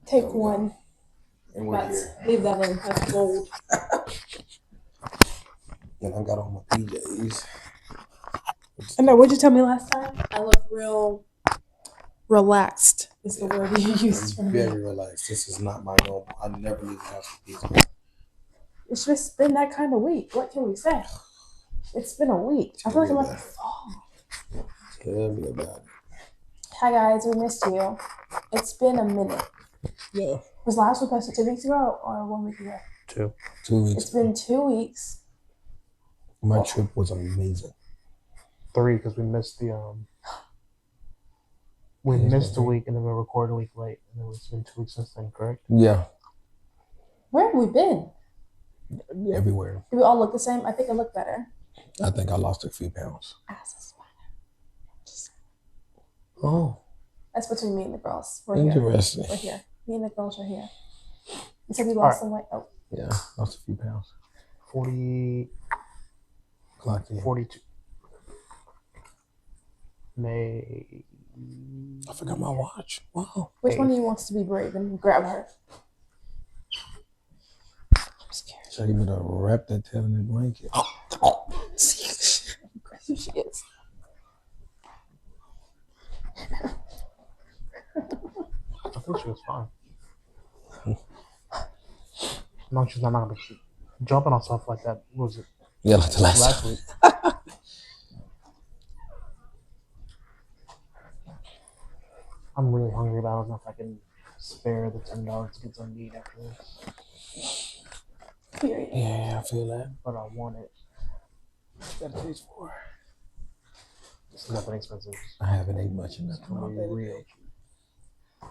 Take one. And we're here. Leave that in. That's gold. And I got on my PJs. I know. What'd you tell me last time? I look real relaxed. Is the word you used for me. Very relaxed. This is not my normal. I never leave the house with these. It's just been that kind of week. What can we say? It's been a week. I feel like I'm about to fall. Tell me about it. Hi guys, we missed you. It's been a minute. Yeah. Was last week posted 2 weeks ago or 1 week ago? 2 weeks. It's been 2 weeks. My trip was amazing. 3 because we missed the we missed a week and then we recorded a week late, and then it's been 2 weeks since then, correct? Yeah. Where have we been? Everywhere. Do we all look the same? I think I look better. I think I lost a few pounds. Just, Oh. that's between me and the girls. We're Interesting. here. We're here. Me and the girls are here. You said you lost some weight. Oh. Yeah, lost a few pounds. 40. Clocked in. 42. May. I forgot my watch. Wow. Which one of you wants to be brave and grab her? I'm scared. So you better wrap that tail in the blanket. Who she is. I think she was fine. No, she's not gonna be jumping on stuff like that. What was it? Yeah, like the last week. I'm really hungry, but I don't know if I can spare the $10 to get something to eat after this. Period. Yeah, I feel that. But I want it. That pays for. It's nothing expensive. I haven't ate much in that Real time. cheap.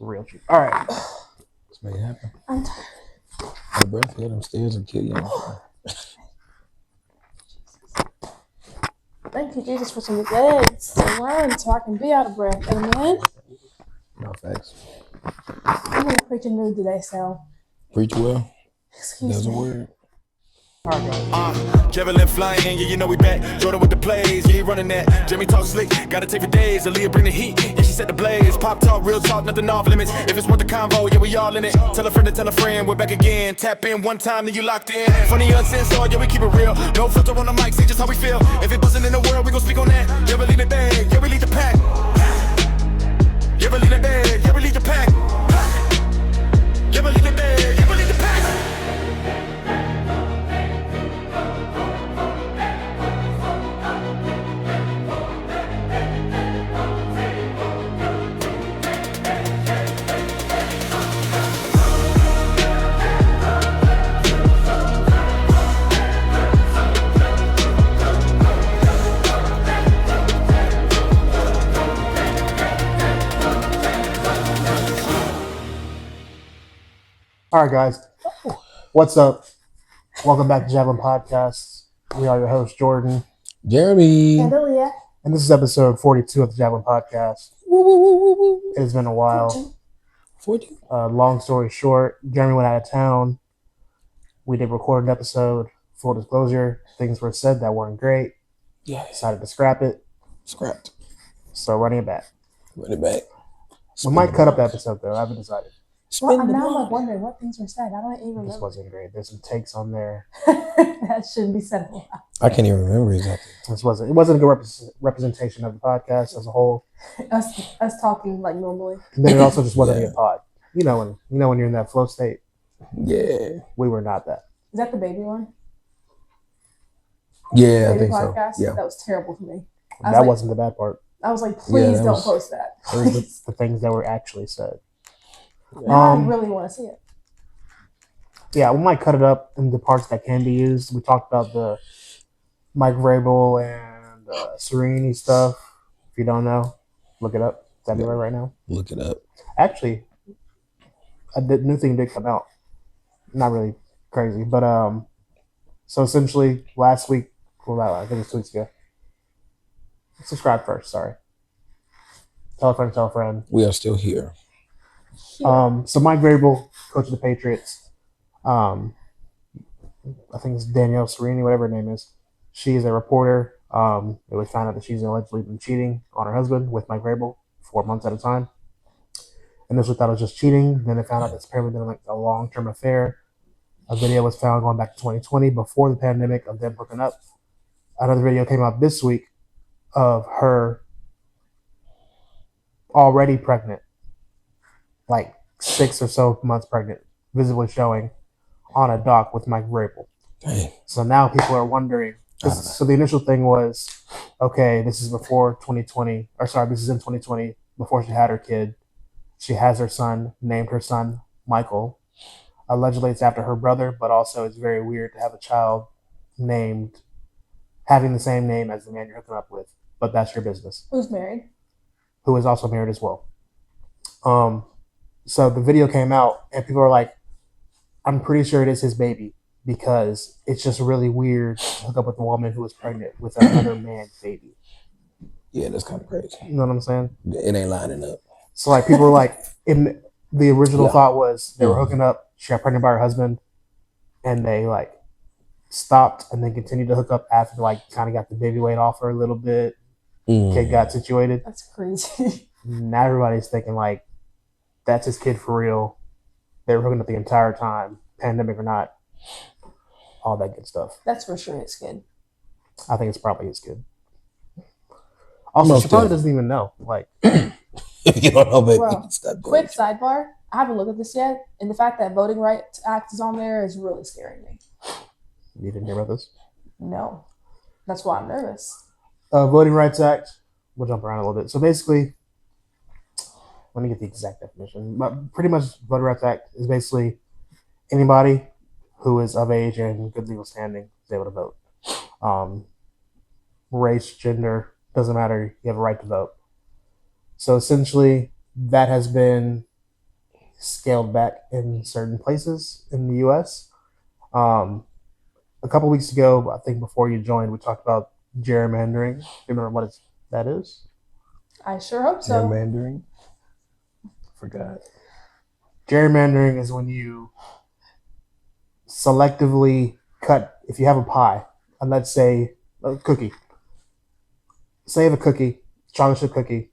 Real cheap. All right. Let's make it happen. I'm tired. The breath hit them stairs and kill you. Thank you, Jesus, for some legs to run so I can be out of breath. Amen. No facts. I'm going to preach a mood today, so. Preach well. Excuse There's a me. word. Javelin flying, yeah, you know we back. Jordan with the plays, yeah, he running that. Jimmy talk slick, gotta take for days. Aaliyah bring the heat, yeah, she set the blaze. Pop talk, real talk, nothing off limits. If it's worth the convo, yeah, we all in it. Tell a friend to tell a friend, we're back again. Tap in one time, then you locked in. Funny uncensored, yeah, we keep it real. No filter on the mic, say just how we feel. If it wasn't in the world, we gon' speak on that. Yeah, we lead the bag, yeah, we lead the pack. Yeah, we lead the bag, yeah, we lead the pack. Yeah, we lead the bag, yeah, we lead the pack. All right, guys. What's up? Welcome back to Javelin Podcast. We are your host, Jordan. Jeremy. And Aaliyah. And this is episode 42 of the Javelin Podcast. Woo, woo, woo, woo, woo. It has been a while. 14. Long story short, Jeremy went out of town. We did record an episode. Full disclosure, things were said that weren't great. Yeah. Decided to scrap it. Scrapped. So running it back. Run it back. We might cut up the episode, though. I haven't decided. Well, now I'm like wondering what things were said. I don't even remember. This wasn't great. There's some takes on there. That shouldn't be said. I can't even remember exactly. It wasn't a good representation of the podcast as a whole. Us talking like normally. And then it also just wasn't a good pod. You know when you're in that flow state. Yeah. We were not that. Is that the baby one? Yeah, Baby I think podcast? so. Yeah. That was terrible for me. That wasn't the bad part. I was like, please that don't was- post that. It was the things that were actually said. Now I really want to see it. Yeah, we might cut it up in the parts that can be used. We talked about the Mike Vrabel and Serenity stuff. If you don't know, look it up. It's everywhere right now. Look it up. Actually, new thing did come out. Not really crazy, but so essentially last week, I think it was 2 weeks ago. Subscribe first, sorry. Tell a friend. We are still here. So Mike Vrabel, coach of the Patriots, I think it's Danielle Serini, whatever her name is. She is a reporter. It was found out that she's allegedly been cheating on her husband with Mike Vrabel for months at a time. Initially thought it was just cheating. Then they found out it's apparently been like a long-term affair. A video was found going back to 2020 before the pandemic of them hooking up. Another video came out this week of her already pregnant, like 6 or so months pregnant, visibly showing on a dock with Mike Vrabel. Dang. So now people are wondering. So the initial thing was, okay, this is before 2020, or sorry, this is in 2020, before she had her kid. She has her son, named her son Michael. Allegedly, it's after her brother, but also it's very weird to have a child named, having the same name as the man you're hooking up with. But that's your business. Who's married? Who is also married as well. So the video came out, and people are like, I'm pretty sure it is his baby because it's just really weird to hook up with a woman who is pregnant with another man's baby. Yeah, that's kind of crazy. You know what I'm saying? It ain't lining up. So like people were like, the original Yeah. thought was they were hooking up, she got pregnant by her husband, and they like stopped and then continued to hook up after like kind of got the baby weight off her a little bit. Kid got situated. That's crazy. Now everybody's thinking like, that's his kid for real. They were hooking up the entire time, pandemic or not, all that good stuff. That's for sure his kid. I think it's probably his kid. Also, Most she probably definitely. doesn't even know. Like, If you don't know, baby, Bro, you can stop doing Quick it. sidebar. I haven't looked at this yet, and the fact that Voting Rights Act is on there is really scaring me. you didn't hear about this? No. That's why I'm nervous. Voting Rights Act. We'll jump around a little bit. So basically, let me get the exact definition. But pretty much, Voting Rights Act is basically anybody who is of age and good legal standing is able to vote. Race, gender, doesn't matter. You have a right to vote. So essentially, that has been scaled back in certain places in the U.S. A couple weeks ago, I think before you joined, we talked about gerrymandering. Do you remember what that is? I sure hope so. Gerrymandering? Forgot. Gerrymandering is when you selectively cut, if you have a pie, and let's say a cookie. Say you have a cookie, chocolate chip cookie,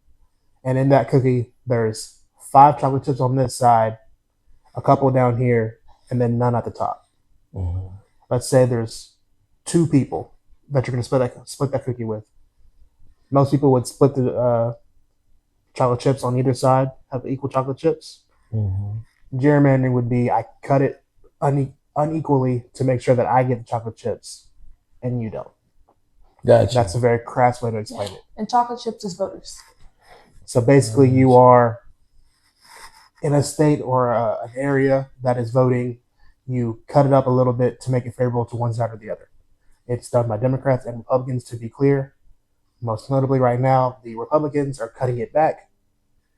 and in that cookie, there's 5 chocolate chips on this side, a couple down here, and then none at the top. Mm-hmm. Let's say there's 2 people that you're going to split that cookie with. Most people would split the chocolate chips on either side, have equal chocolate chips. Mm-hmm. Gerrymandering would be I cut it unequally to make sure that I get the chocolate chips and you don't. Gotcha. That's a very crass way to explain it. And chocolate chips is voters. So basically, you are in a state or an area that is voting. You cut it up a little bit to make it favorable to one side or the other. It's done by Democrats and Republicans, to be clear. Most notably right now, the Republicans are cutting it back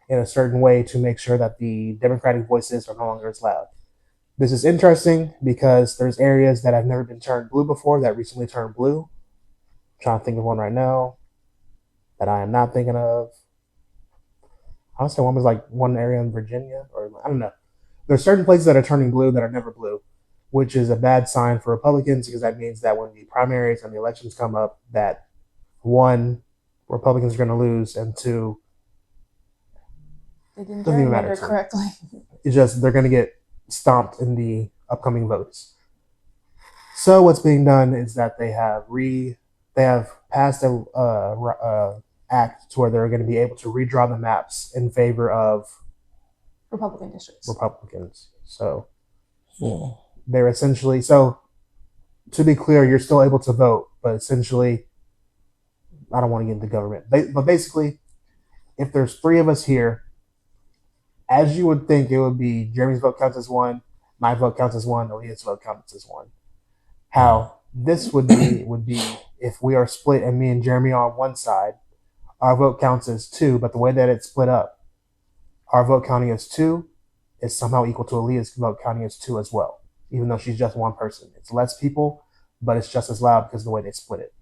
in a certain way to make sure that the Democratic voices are no longer as loud. This is interesting because there's areas that have never been turned blue before that recently turned blue. I'm trying to think of one right now that I am not thinking of. I would say one was like one area in Virginia, or I don't know. There's certain places that are turning blue that are never blue, which is a bad sign for Republicans because that means that when the primaries and the elections come up, that 1, Republicans are going to lose, and 2, They didn't Doesn't even matter gerrymander to me. correctly. it's just they're going to get stomped in the upcoming votes. So what's being done is that they have passed a act to where they're going to be able to redraw the maps in favor of Republican districts. Republicans. So Yeah. they're essentially, so to be clear, you're still able to vote, but essentially, I don't want to get into government, but basically, if there's 3 of us here, as you would think, it would be Jeremy's vote counts as 1, my vote counts as 1, Aaliyah's vote counts as 1. How this would be if we are split and me and Jeremy are on one side, our vote counts as 2, but the way that it's split up, our vote counting as 2 is somehow equal to Aaliyah's vote counting as 2 as well, even though she's just one person. It's less people, but it's just as loud because of the way they split it.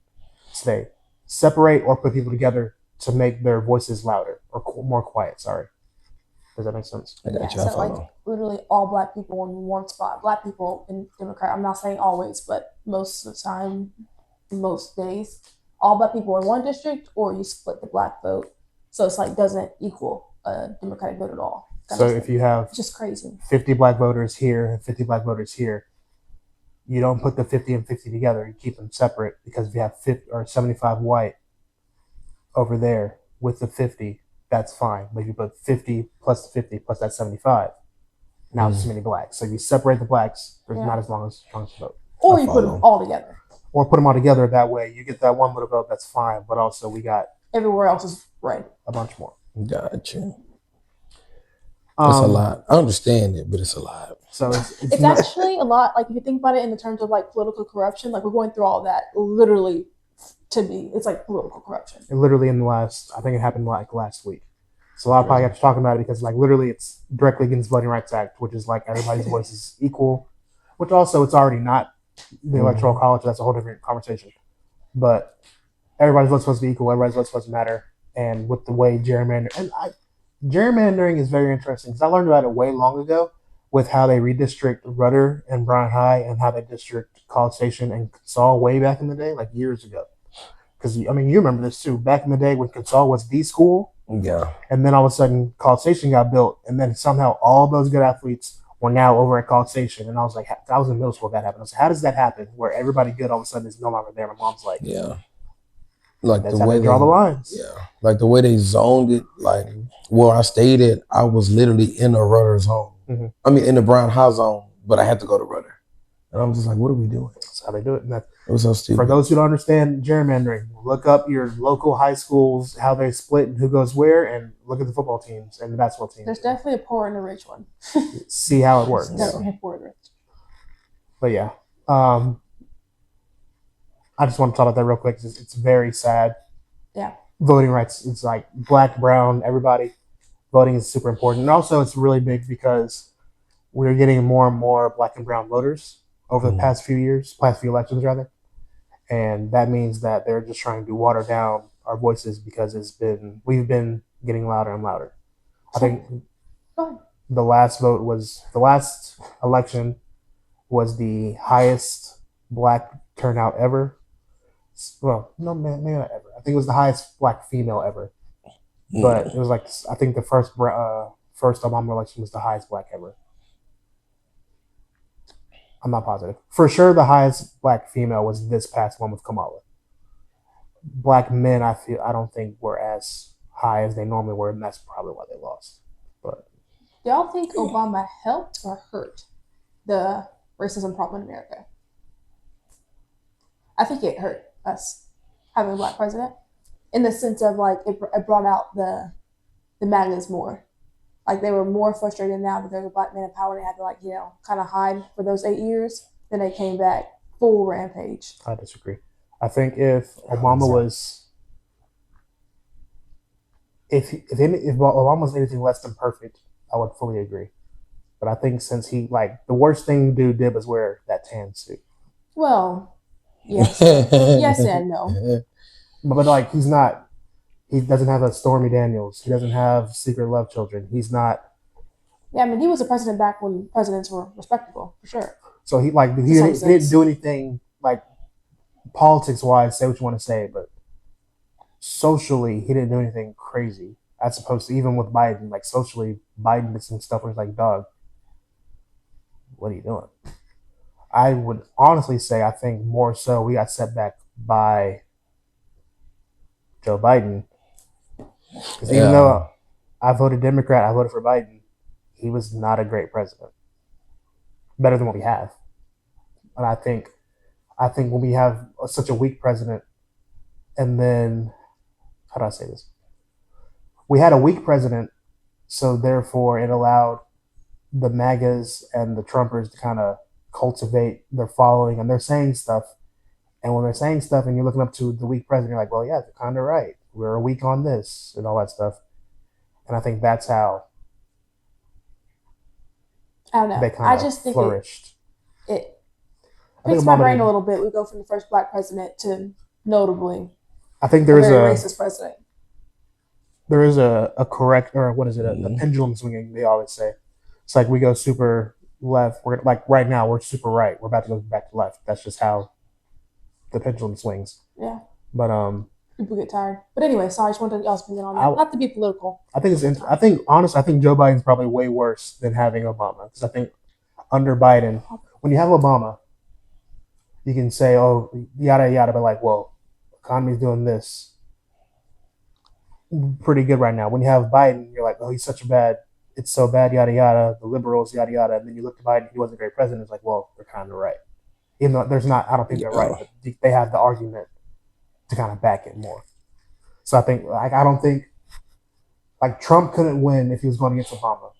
So they separate or put people together to make their voices louder or more quiet. Sorry. Does that make sense? I got Yeah, you. I so like follow. literally all black people in one spot. Black people in Democrat. I'm not saying always, but most of the time, most days, all black people in one district, or you split the black vote. So it's like doesn't equal. a Democratic vote at all. So if you have it's just crazy. 50 black voters here and 50 black voters here, you don't put the 50 and 50 together. You keep them separate, because if you have 50 or 75 white over there with the 50, that's fine. But if you put 50 plus the 50 plus that 75, now it's too many blacks. So if you separate the blacks, there's not as long as vote. Or you put them all together. Or put them all together. That way you get that one little vote, that's fine. But also we got everywhere else is red. A bunch more. Gotcha. It's a lot. I understand it, but it's a lot. So it's actually a lot. Like if you think about it in the terms of like political corruption, like we're going through all that. Literally, to me, it's like political corruption. And literally in the last, I think it happened like last week. So a lot of podcasts talking about it because like literally it's directly against the Voting Rights Act, which is like everybody's voice is equal, which also it's already not the Electoral College. That's a whole different conversation. But everybody's vote's supposed to be equal. Everybody's vote's supposed to matter. And with the way gerrymandering is very interesting because I learned about it way long ago with how they redistrict Rudder and Bryan High and how they district College Station and Consol way back in the day, like years ago. Because, I mean, you remember this too. Back in the day when Consol was the school. Yeah. And then all of a sudden College Station got built. And then somehow all those good athletes were now over at College Station. And I was like, I was in middle school that happened. I was like, how does that happen where everybody good all of a sudden is no longer there? My mom's like, yeah. Like that's the how way they draw the lines. Yeah. Like the way they zoned it, like where I stayed at, I was literally in a Rudder zone. Mm-hmm. I mean, in the Bryan High zone, but I had to go to Rudder. And I'm just like, what are we doing? That's how they do it. And It was so stupid. for those who don't understand gerrymandering, look up your local high schools, how they split and who goes where, and look at the football teams and the basketball teams. There's definitely a poor and a rich one. See how it works. Definitely a poor and rich. But yeah, I just want to talk about that real quick. It's very sad. Yeah. Voting rights, it's like black, brown, everybody. Voting is super important. And also it's really big because we're getting more and more black and brown voters over the past few elections rather. And that means that they're just trying to water down our voices because we've been getting louder and louder. I think the last election was the highest black turnout ever. Well, no, maybe not ever. I think it was the highest black female ever. But it was like, I think the first Obama election was the highest black ever. I'm not positive. For sure, the highest black female was this past one with Kamala. Black men, I don't think were as high as they normally were, and that's probably why they lost. But y'all think Obama helped or hurt the racism problem in America? I think it hurt us having a black president in the sense of like it brought out the madness more. Like they were more frustrated now that there's a black man in power. They had to like, kind of hide for those 8 years. Then they came back full rampage. I disagree. I think if Obama was, if Obama was anything less than perfect, I would fully agree. But I think since he the worst thing dude did was wear that tan suit. Well, yes, yes and no. But like he's not. He doesn't have a Stormy Daniels. He doesn't have secret love children. He's not. Yeah, I mean, he was a president back when presidents were respectable, for sure. So he didn't do anything like politics wise. Say what you want to say, but socially, he didn't do anything crazy. As opposed to even with Biden, like socially, Biden did some stuff where it's like, dog, what are you doing? I would honestly say I think more so we got set back by Joe Biden. Because even though I voted Democrat, I voted for Biden, he was not a great president. Better than what we have. And I think when we have such a weak president, and then, how do I say this? We had a weak president, so therefore it allowed the MAGAs and the Trumpers to kind of cultivate their following, and they're saying stuff. And when they're saying stuff and you're looking up to the weak president, you're like, well, yeah, they're kind of right. We're weak on this and all that stuff. And I think that's how I don't know. They kind of just think flourished. It picks my brain a little bit. We go from the first black president to notably I think there is very racist president. There is a correct, or what is it, a pendulum swinging, they always say. It's like we go super left. We're like right now, we're super right. We're about to go back to left. That's just how the pendulum swings. Yeah. But People get tired. But anyway, sorry, I just wanted y'all's opinion on that. I- Not to be political. I think honestly, I think Joe Biden's probably way worse than having Obama, because I think under Biden, when you have Obama, you can say, oh, yada yada, but like, well, economy's doing this pretty good right now. When you have Biden, you're like, oh, he's such a bad, it's so bad, yada yada, the liberals, yada yada, and then you look at Biden, he wasn't a great president. It's like, well, they're kind of right, even though there's not, I don't think they're right, but they have the argument to kind of back it more. So I think, like, I don't think, like, Trump couldn't win if he was going against Obama,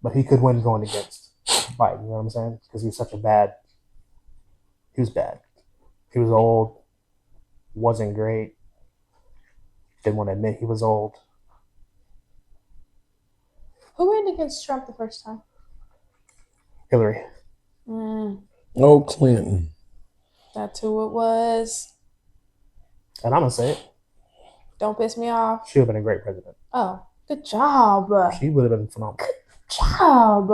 but he could win going against Biden. You know what I'm saying? Because he was bad. He was old, wasn't great, didn't want to admit he was old. Who ran against Trump the first time? Hillary. Oh, Clinton. That's who it was. And I'm going to say it. Don't piss me off. She would have been a great president. Oh, good job. She would have been phenomenal. Job.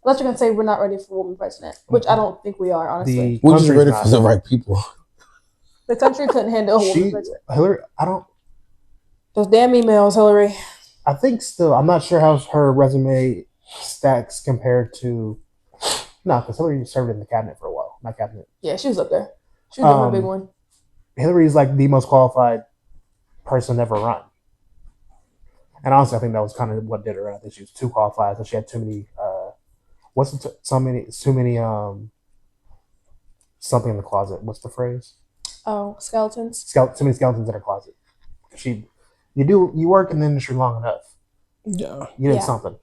Unless you're going to say we're not ready for a woman president, which I don't think we are, honestly. We're just ready for the right people. The country couldn't handle a woman president. Hillary, Those damn emails, Hillary. I think still, I'm not sure how her resume stacks compared to, no, because Hillary served in the cabinet for a while. Not cabinet. Yeah, she was up there. She was doing a big one. Hillary is like the most qualified person ever run. And honestly, I think that was kind of what did her. I think she was too qualified, so she had too many. Something in the closet. What's the phrase? Oh, skeletons. Too many skeletons in her closet. You work in the industry long enough. Yeah, you did something.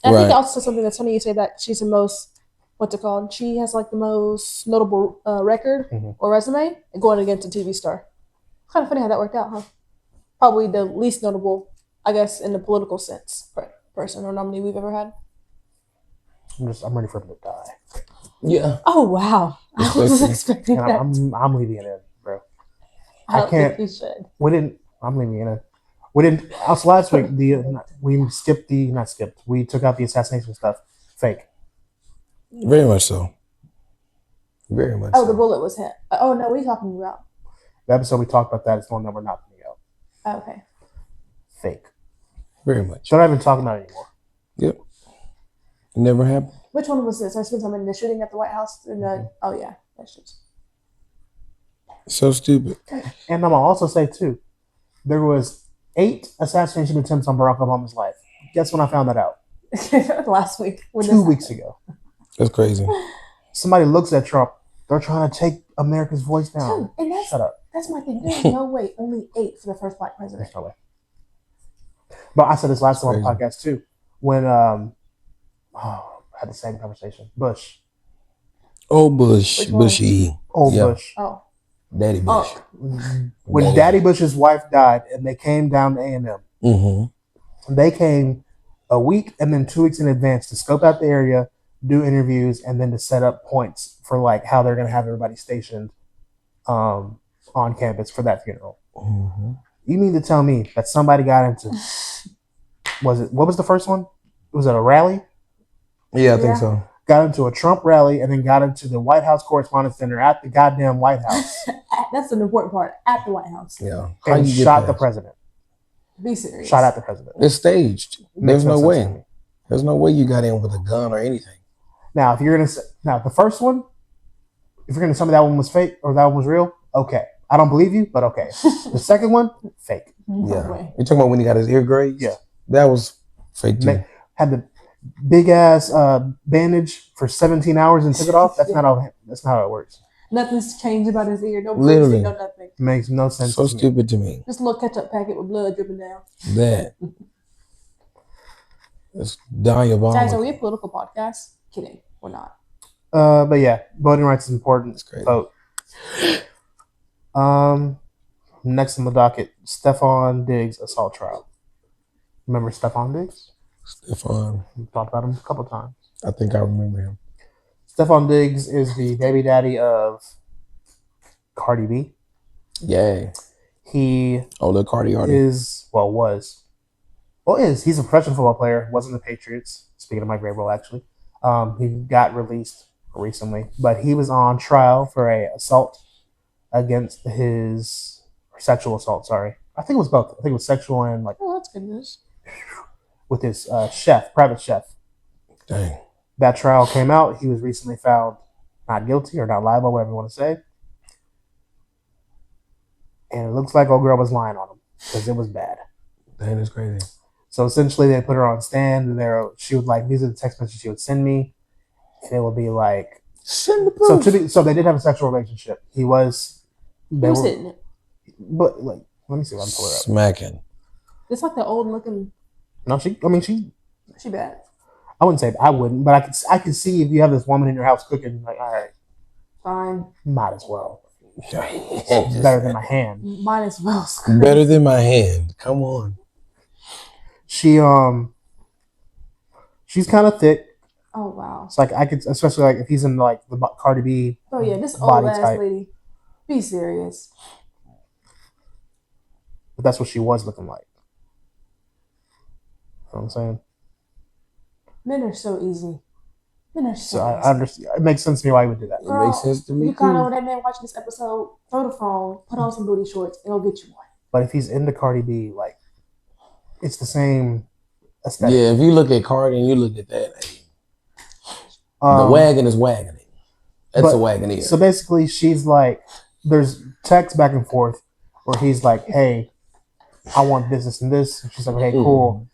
And I think also something that's funny you say that she's the most. What's it called? She has like the most notable record or resume going against a TV star. It's kind of funny how that worked out, huh? Probably the least notable, I guess, in the political sense, person or nominee we've ever had. I'm ready for him to die. Yeah. Oh wow! I wasn't expecting that. I'm leaving it in, bro. I don't think we should. I'm leaving it in. We didn't. Also, last week we took out the assassination stuff. Fake. Very much so. Very much. Oh, the bullet was hit. Oh no, what are you talking about? The episode we talked about that is the one that we're not going to go. Okay. Fake. Very much. So we're not even talking about it anymore. Yep. Never happened. Which one was this? I spent time in the shooting at the White House. Oh yeah, that's just so stupid. And I'm gonna also say too, there was 8 assassination attempts on Barack Obama's life. Guess when I found that out? Last week. 2 weeks ago. That's crazy. Somebody looks at Trump. They're trying to take America's voice down. Shut up. That's my thing. There's no way. Only 8 for the first black president. There's no way. But I said this last time on the podcast too. When I had the same conversation. Bush. Old Bush. Bushy. Old Bush. Oh. Daddy Bush. When Daddy Bush's wife died and they came down to A&M, they came a week and then 2 weeks in advance to scope out the area, do interviews, and then to set up points for like how they're going to have everybody stationed on campus for that funeral. You mean to tell me that somebody got into what was the first one? Was it a rally? Yeah, I think so. Got into a Trump rally and then got into the White House Correspondents' Center at the goddamn White House. That's an important part. At the White House. Yeah. And shot the president. Be serious. Shot at the president. It's staged. There's no way. There's no way you got in with a gun or anything. Now, if you're gonna the first one, if you're gonna tell me that one was fake or that one was real, okay. I don't believe you, but okay. The second one, fake. Yeah. You're talking about when he got his ear grazed? Yeah. That was fake too. Had the big ass bandage for 17 hours and took it off. That's not how it works. Nothing's changed about his ear. No Literally. no nothing. Makes no sense. So stupid to me. Just a little ketchup packet with blood dripping down. That. It's diabolical. Guys, are we a political podcast? Kidding. We're not. But yeah, voting rights is important. It's crazy. Vote. Next on the docket, Stefon Diggs assault trial. Remember Stefon Diggs? Stefon. We talked about him a couple times. I think I remember him. Stefon Diggs is the baby daddy of Cardi B. Yay. He the Cardi is he's a professional football player, wasn't the Patriots. Speaking of Mike Vrabel, actually. He got released recently, but he was on trial for a assault against his or sexual assault. Sorry, I think it was both. I think it was sexual and like Oh, that's good news. with his private chef. Dang. That trial came out. He was recently found not guilty or not liable, whatever you want to say. And it looks like old girl was lying on him because it was bad. Dang, that's crazy. So essentially, they put her on stand, and she would like, these are the text messages she would send me, and it would be like, Send the proof. so they did have a sexual relationship. Who's hitting it? But like, let me see if I can pull her up. Smacking. It's like the old looking. No, she bad. I wouldn't say I wouldn't, but I could see if you have this woman in your house cooking, like, all right, Fine. might as well. It's better than my hand. Might as well. Better than my hand. Come on. She's kind of thick. Oh wow. It's like I could, especially like if he's in like the Cardi B. Oh yeah, this body old ass type. lady. Be serious. But that's what she was looking like. You know what I'm saying? Men are so easy. Men are so So I easy. understand. It makes sense to me why he would do that. It makes sense to me. You kind of know that man watching this episode. Throw the phone, put on some booty shorts, and go get you one. But if he's into Cardi B, like, it's the same aesthetic. Yeah, if you look at Cardi and you look at that, the wagon is wagoning. That's a wagoneer. So basically, she's like, there's text back and forth where he's like, hey, I want this, this, and this. And she's like, hey, cool.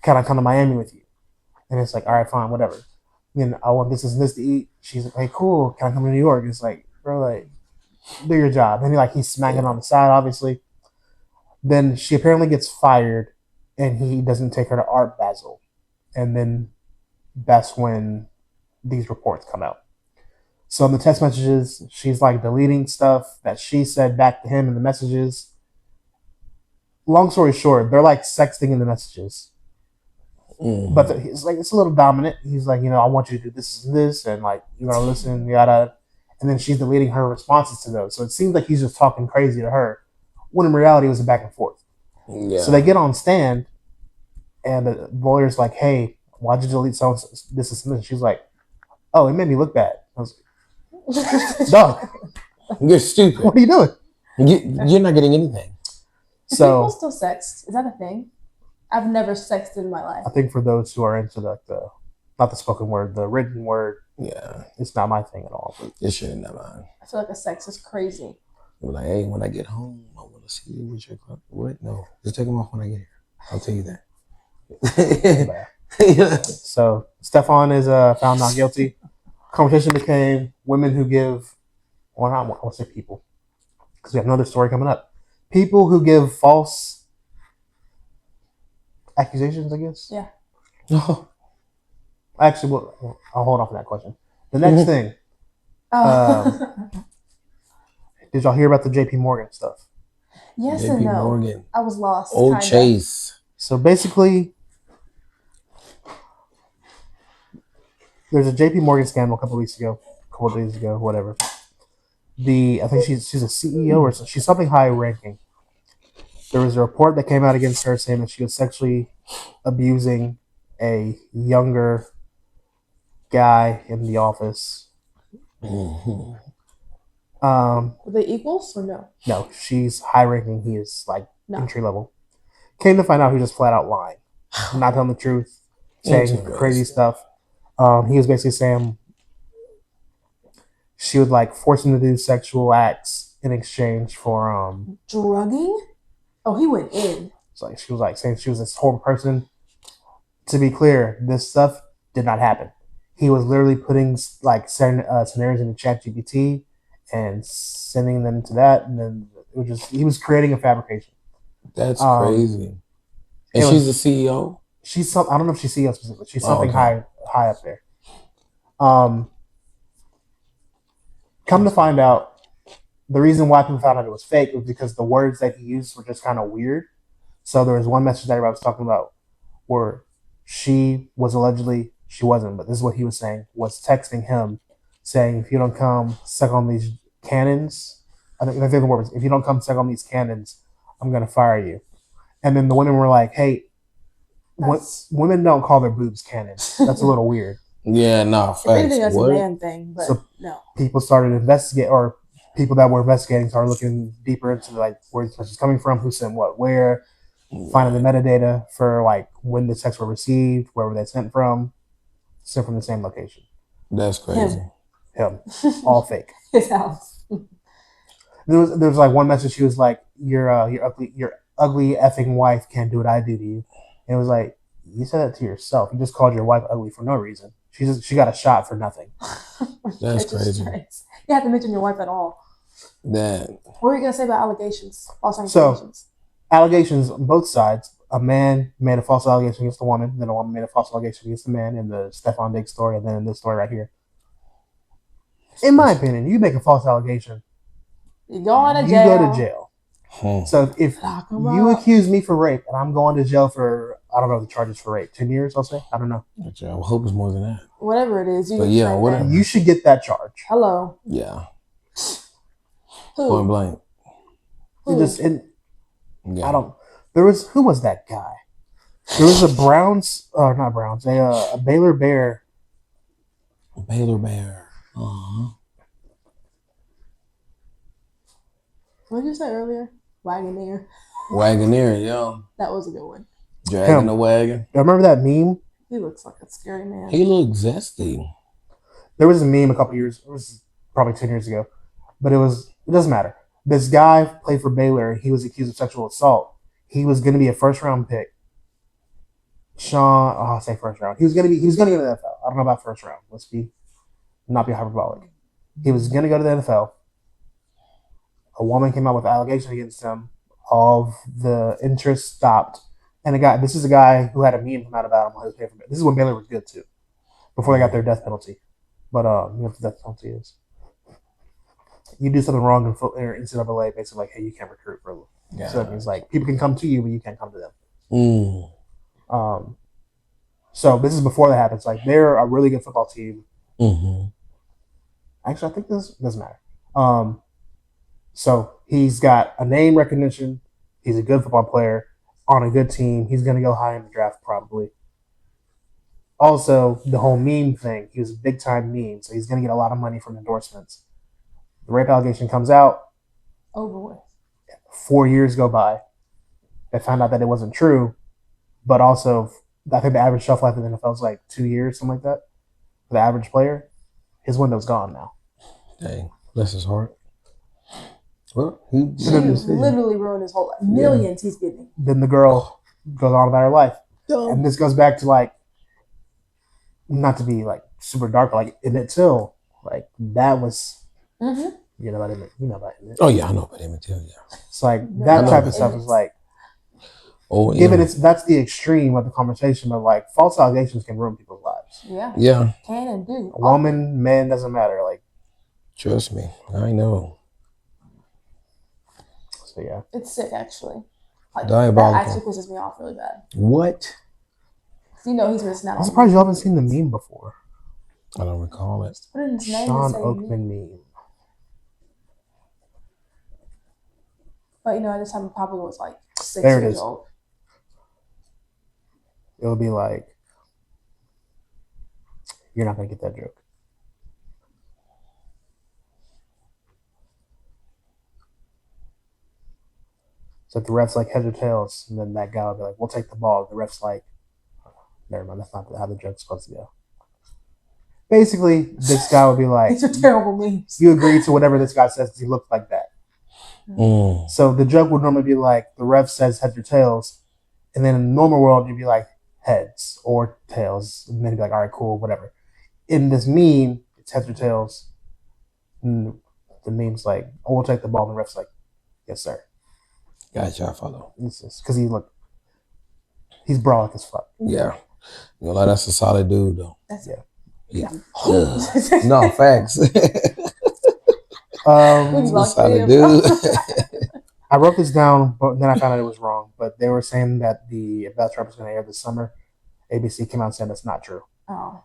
Can I come to Miami with you? And it's like, all right, fine, whatever. Then I want this, and this to eat. She's like, hey, cool. Can I come to New York? It's like, bro, like, do your job. And he's smacking on the side, obviously. Then she apparently gets fired, and he doesn't take her to Art Basel. And then that's when these reports come out. So in the text messages, she's like deleting stuff that she said back to him in the messages. Long story short, they're like sexting in the messages. But he's like, it's a little dominant. He's like, I want you to do this and this, and like, you're gonna listen, yada. And then she's deleting her responses to those. So it seems like he's just talking crazy to her, when in reality it was a back and forth. Yeah. So they get on stand, and the lawyer's like, hey, why'd you delete so this and this? She's like, oh, it made me look bad. I was like, dog, You're stupid. what are you doing? You're not getting anything. Do So people still sext? Is that a thing? I've never sexted in my life. I think for those who are into like the not the spoken word, the written word, Yeah, it's not my thing at all. it shouldn't have mine. I feel like a sex is crazy. We're like, hey, when I get home, I want to see you with your club. What? No, just take them off when I get here. I'll tell you that. Yeah. So Stefon is found not guilty. Conversation became women who give, well, not I want to say people, because we have another story coming up. People who give false accusations, I guess. Yeah. Actually, well, I'll hold off on that question. The next thing, did y'all hear about the JP Morgan stuff? Yes JP and no. Morgan. I was lost. Old kinda. Chase. So basically, there's a JP Morgan scandal a couple days ago, whatever. I think she's a CEO or she's something high ranking. There was a report that came out against her saying that she was sexually abusing a younger guy in the office. Mm-hmm. Were they equals or no? No, she's high ranking. He is like No. entry level. Came to find out, he was just flat out lying, not telling the truth, saying crazy stuff. He was basically saying she would like force him to do sexual acts in exchange for drugging. Oh, he went in. It's like she was like saying she was this horrible person. To be clear, this stuff did not happen. He was literally putting like scenarios into ChatGPT and sending them to that, and then it was just he was creating a fabrication. That's crazy. And she's the CEO? She's I don't know if she's CEO specifically. She's something high up there. Come to find out, the reason why people found out it was fake was because the words that he used were just kind of weird. So there was one message that everybody was talking about where she was allegedly, she wasn't, but this is what he was saying, was texting him saying, if you don't come suck on these cannons, I think the word was, if you don't come suck on these cannons, I'm going to fire you. And then the women were like, hey, women don't call their boobs cannons. That's a little weird. Yeah, no, If anything, facts. that's What? a man thing, but So no. people started to investigate, or people that were investigating started looking deeper into like where this was coming from, who sent what, where, finding the metadata for like when the texts were received, where were they sent from the same location. That's crazy. Him, all fake. His house. There was like one message. She was like, your ugly effing wife can't do what I do to you," and it was like, you said that to yourself. You just called your wife ugly for no reason. She got a shot for nothing. That's crazy. You have to mention your wife at all. That. What were you gonna say about allegations? False allegations. Allegations on both sides. A man made a false allegation against a woman, then a woman made a false allegation against a man in the Stefon Diggs story, and then in this story right here. In my opinion, you make a false allegation, you go to jail. So if you accuse me for rape and I'm going to jail for, I don't know the charges for rape, 10 years, I'll say? I don't know. I hope it's more than that. Whatever it is. Whatever. You should get that charge. Hello. Yeah. Who? Point blank. Who was that guy? There was a a Baylor Bear. Baylor Bear. Uh-huh. What did you say earlier? Wagoneer. Wagoneer, yeah. That was a good one. Dragging the wagon. You remember that meme? He looks like a scary man. He looks zesty. There was a meme a couple years, it was probably 10 years ago, but it doesn't matter. This guy played for Baylor. He was accused of sexual assault. He was going to be a first round pick. I'll say first round. He was going to go to the NFL. I don't know about first round. Not be hyperbolic. He was going to go to the NFL. A woman came out with an allegation against him. All of the interest stopped. And this is a guy who had a meme come out about him while he was playing for Baylor. This is when Baylor was good too, before they got their death penalty. But you know what the death penalty is. You do something wrong in NCAA, basically like, hey, you can't recruit for a little. Yeah. So it means like people can come to you, but you can't come to them. So this is before that happens. Like they're a really good football team. Mm-hmm. Actually, I think this doesn't matter. So he's got a name recognition. He's a good football player on a good team. He's going to go high in the draft probably. Also, the whole meme thing. He was a big time meme, so he's going to get a lot of money from endorsements. The rape allegation comes out. Over with. 4 years go by. They found out that it wasn't true, but also I think the average shelf life in the NFL is like 2 years, something like that. For the average player, his window's gone now. Dang, bless his heart. Well, he literally ruined his whole life. Millions he's getting. Then the girl goes on about her life. And this goes back to like, not to be like super dark, but like Emmett Till, like that was, you know about Emmett. Oh yeah, I know about Emmett Till. Yeah, it's like that type of stuff is like, that's the extreme of the conversation, but like false allegations can ruin people's lives. Yeah, can and do. A woman, man, doesn't matter. Like, trust me, I know. So yeah, it's sick actually. Like, diabolical. That actually pisses me off really bad. What? You know he's missing out. I'm surprised you haven't seen the meme before. I don't recall it. Put it in his name. Sean Oakman meme. But you know, at this time, I probably was like 6 there years old. It'll be like, you're not gonna get that joke. So the ref's like heads or tails, and then that guy will be like, "We'll take the ball." The ref's like, "Never mind, that's not how the joke's supposed to go." Basically, this guy would be like, "These are terrible memes." You agree to whatever this guy says because he looked like that. So the joke would normally be like, the ref says heads or tails, and then in the normal world you'd be like heads or tails, and then you'd be like, "All right, cool, whatever." In this meme, it's heads or tails. And the meme's like, "Oh, we'll take the ball," and the ref's like, "Yes, sir." Gotcha, I follow. Because he's brolic as fuck. Yeah. You know, like, that's a solid dude, though. That's yeah. No, facts. Solid dude. I wrote this down, but then I found out it was wrong. But they were saying that the Bachelorette was going to air this summer. ABC came out and said that's not true. Oh.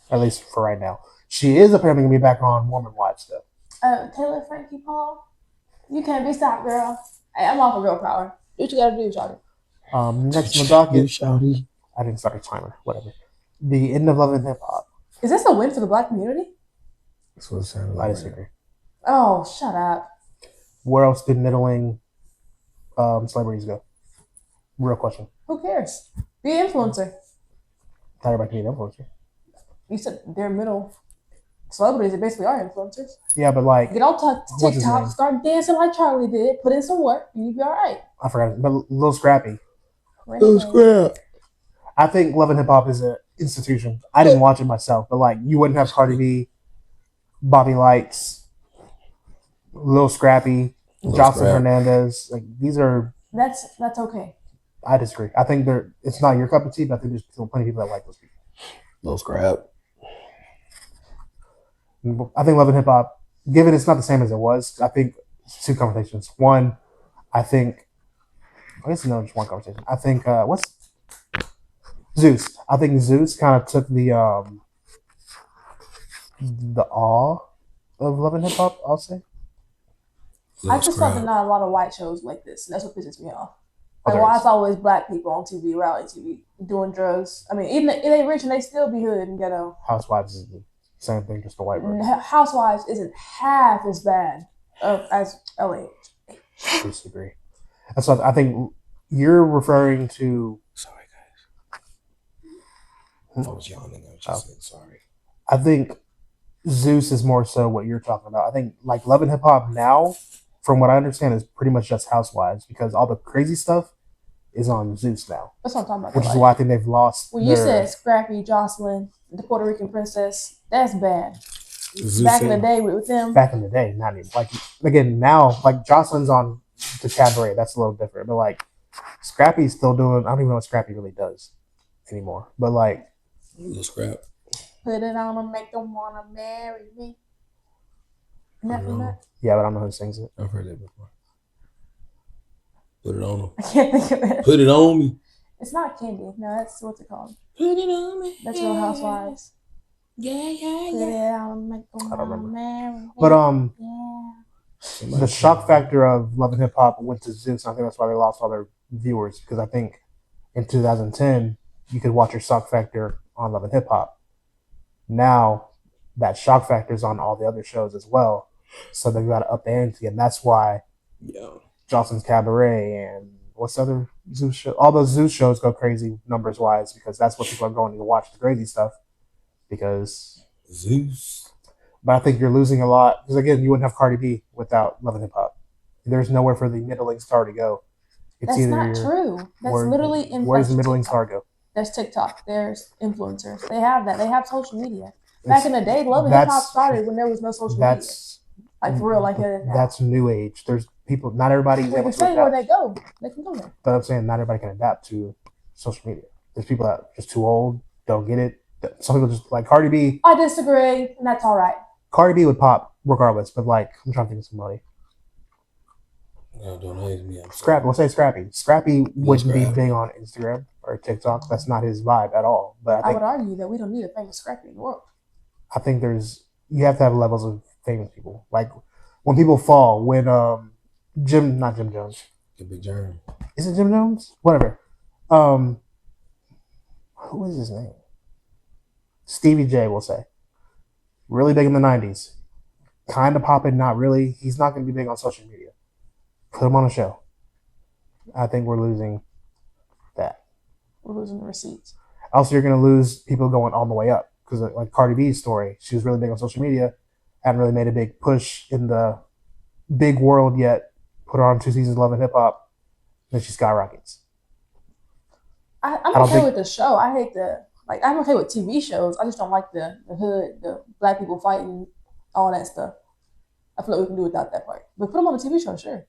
At least for right now. She is apparently going to be back on Woman Wives, though. Taylor Frankie Paul, you can't be stopped, girl. Hey, I'm off of girl power. Do what you gotta do, shawty. Next on the docket. Shawty. I didn't start a timer. Whatever. The end of Love and Hip Hop. Is this a win for the black community? That's what it sounded I like. disagree. Oh, shut up. Where else did middling celebrities go? Real question. Who cares? Be an influencer. Not everybody can be an influencer. You said they're middle celebrities. They basically are influencers. Yeah, but like, Get on what's his TikTok, name? start dancing like Charlie did, put in some work, and you'll be all right. I forgot it, but Lil Scrappy. Renegade. I think Love and Hip Hop is an institution. I didn't watch it myself, but like, you wouldn't have Cardi B, Bobby Lights, Lil Scrappy, Jocelyn Scrap. Hernandez. Like, these are. That's okay. I disagree. I think it's not your cup of tea, but I think there's still plenty of people that like those people. No scrap. I think Love and Hip Hop, given it's not the same as it was, I think it's two conversations. One, I guess no, just one conversation. I think what's Zeus? I think Zeus kind of took the awe of Love and Hip Hop. I'll say. I just thought there's not a lot of white shows like this. And that's what pisses me off. Like, Okay. why it's always black people on TV, reality TV, doing drugs. I mean, even if they rich and they still be hood and ghetto. Housewives is the same thing, just a white version. Housewives isn't half as bad as LA. I disagree. That's what I think you're referring to. Sorry, guys. I was yawning. I was just saying sorry. I think Zeus is more so what you're talking about. I think like Love and Hip Hop now, from what I understand, is pretty much just Housewives because all the crazy stuff is on Zeus now, That's what I'm talking about. which is why I think they've lost. When you said Scrappy, Jocelyn, the Puerto Rican princess, that's bad. Zeus Back in the day with them. back in the day, not even like again now, like Jocelyn's on the Cabaret. That's a little different, but like Scrappy's still doing. I don't even know what Scrappy really does anymore. But like, No scrap. Put it on them, make them wanna marry me. Nothing that. yeah, but I don't know who sings it. I've heard that before. Put it on him. I can't think of it. Put it on me. It's not Candy. No, that's what's it called. Put it on me. That's Real Housewives. Yeah, Put it on, make them I don't wanna remember. marry me. But Yeah. the shock factor of Love and Hip Hop went to Zeus. And I think that's why they lost all their viewers because I think in 2010 you could watch your shock factor on Love and Hip Hop. Now that shock factor is on all the other shows as well, so they've got to up the ante, and that's why Yeah. Jocelyn's Cabaret and what's the other Zeus show? All those Zeus shows go crazy numbers wise because that's what people are going to watch, the crazy stuff. Because, Zeus. but I think you're losing a lot because again, you wouldn't have Cardi B without Love and Hip Hop. There's nowhere for the middling star to go. It's That's either not true. That's literally where's the that's middling TikTok. star go? There's TikTok. There's influencers. They have that. They have social media. Back in the day, Love and Hip Hop That's- started when there was no social media. That's Like for real, like it is now. that's new age. There's people. Not everybody is Well, able they're to saying where adapt. they go. They can go there. But I'm saying not everybody can adapt to social media. There's people that are just too old, don't get it. Some people just like Cardi B. I disagree, and that's all right. Cardi B would pop regardless, but like I'm trying to think of somebody. No, don't hate me. I'm Scrappy. We'll say Scrappy. Scrappy wouldn't be Scrap. big on Instagram or TikTok. That's not his vibe at all. But I I think would argue that we don't need a famous Scrappy in the world. you have to have levels of famous people. Like when people fall, when not Jim Jones. The big germ. Is it Jim Jones? Whatever. Who is his name? Stevie J, we'll say. Really big in the 90s. Kind of popping, not really. He's not going to be big on social media. Put him on a show. I think we're losing that. We're losing the receipts. Also, you're going to lose people going on the way up. Because like Cardi B's story, she was really big on social media. Hadn't really made a big push in the big world yet. Put her on 2 seasons of Love and Hip Hop. Then she skyrockets. I'm I don't okay think- with the show. I hate I'm okay with TV shows. I just don't like the hood, the black people fighting, all that stuff. I feel like we can do without that part. But put them on a TV show, sure.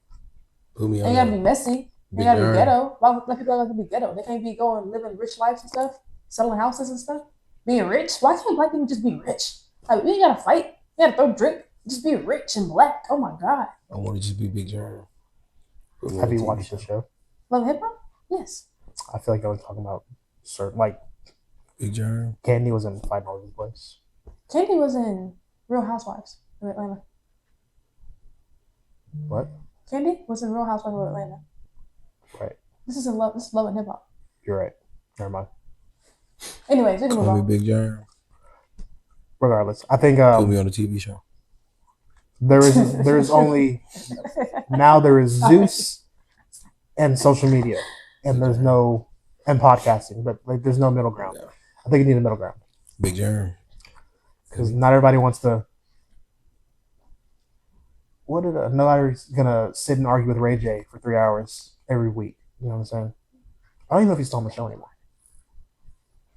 Put me They on gotta be that. messy. They Big gotta be germ. ghetto. Why would black people have to be ghetto? They can't be going living rich lives and stuff, selling houses and stuff, being rich. Why can't black people just be rich? Like, we ain't gotta fight. We gotta throw drink. Just be rich and black. Oh my god. I want to just be big germ. Put me on Have a you TV watched the show? Love hip hop? Yes. I feel like I was talking about certain, like Big germ. Candy was in Fighting All Over the Place. Candy was in Real Housewives of Atlanta. What? Candy was in Real Housewives of Atlanta. Right. This is Love and Hip Hop. You're right. Never mind. Anyways, we can move Call me on. big germ. Regardless, I think Put me on a TV show. There's only now there is Zeus and social media, and there's no and podcasting, but like there's no middle ground. Yeah. I think you need a middle ground Big germ. because not everybody wants to. Nobody's gonna sit and argue with Ray J for 3 hours every week. You know what I'm saying? I don't even know if he's still on the show anymore.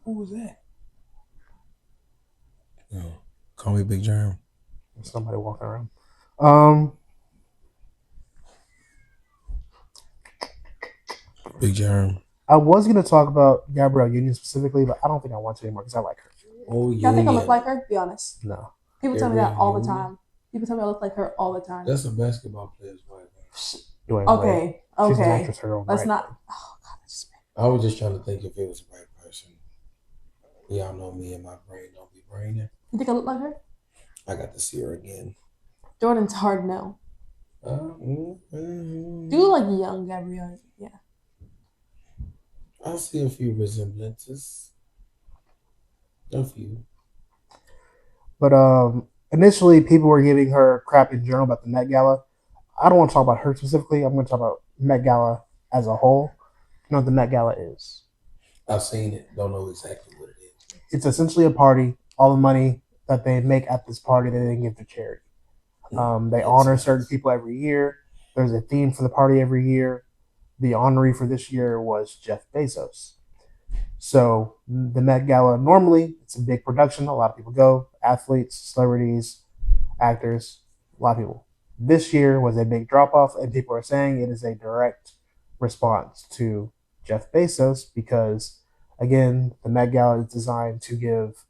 Who was that? No. Call me Big Germ. Somebody walking around. Big Germ. I was gonna talk about Gabrielle Union specifically, but I don't think I want to anymore because I like her. Oh, Y'all think I yeah. look like her? Be honest. No, People tell me that Gabrielle all the Union? time. People tell me I look like her all the time. That's a basketball player's wife. you ain't right. Okay. She's an Okay. actress her own Let's right. not. Oh God, that just I was just trying to think if it was the right person. Y'all know me and my brain don't be braining. You think I look like her? I got to see her again. Jordan's hard no. Do you look like young Gabrielle? Yeah. I see a few resemblances. A few. But initially, people were giving her crap in general about the Met Gala. I don't want to talk about her specifically. I'm going to talk about Met Gala as a whole. You know what the Met Gala is? I've seen it. Don't know exactly what it is. It's essentially a party. All the money that they make at this party, they then give to charity. They honor certain people every year. There's a theme for the party every year. The honoree for this year was Jeff Bezos. So the Met Gala, normally it's a big production. A lot of people go, athletes, celebrities, actors, a lot of people. This year was a big drop off, and people are saying it is a direct response to Jeff Bezos because, again, the Met Gala is designed to give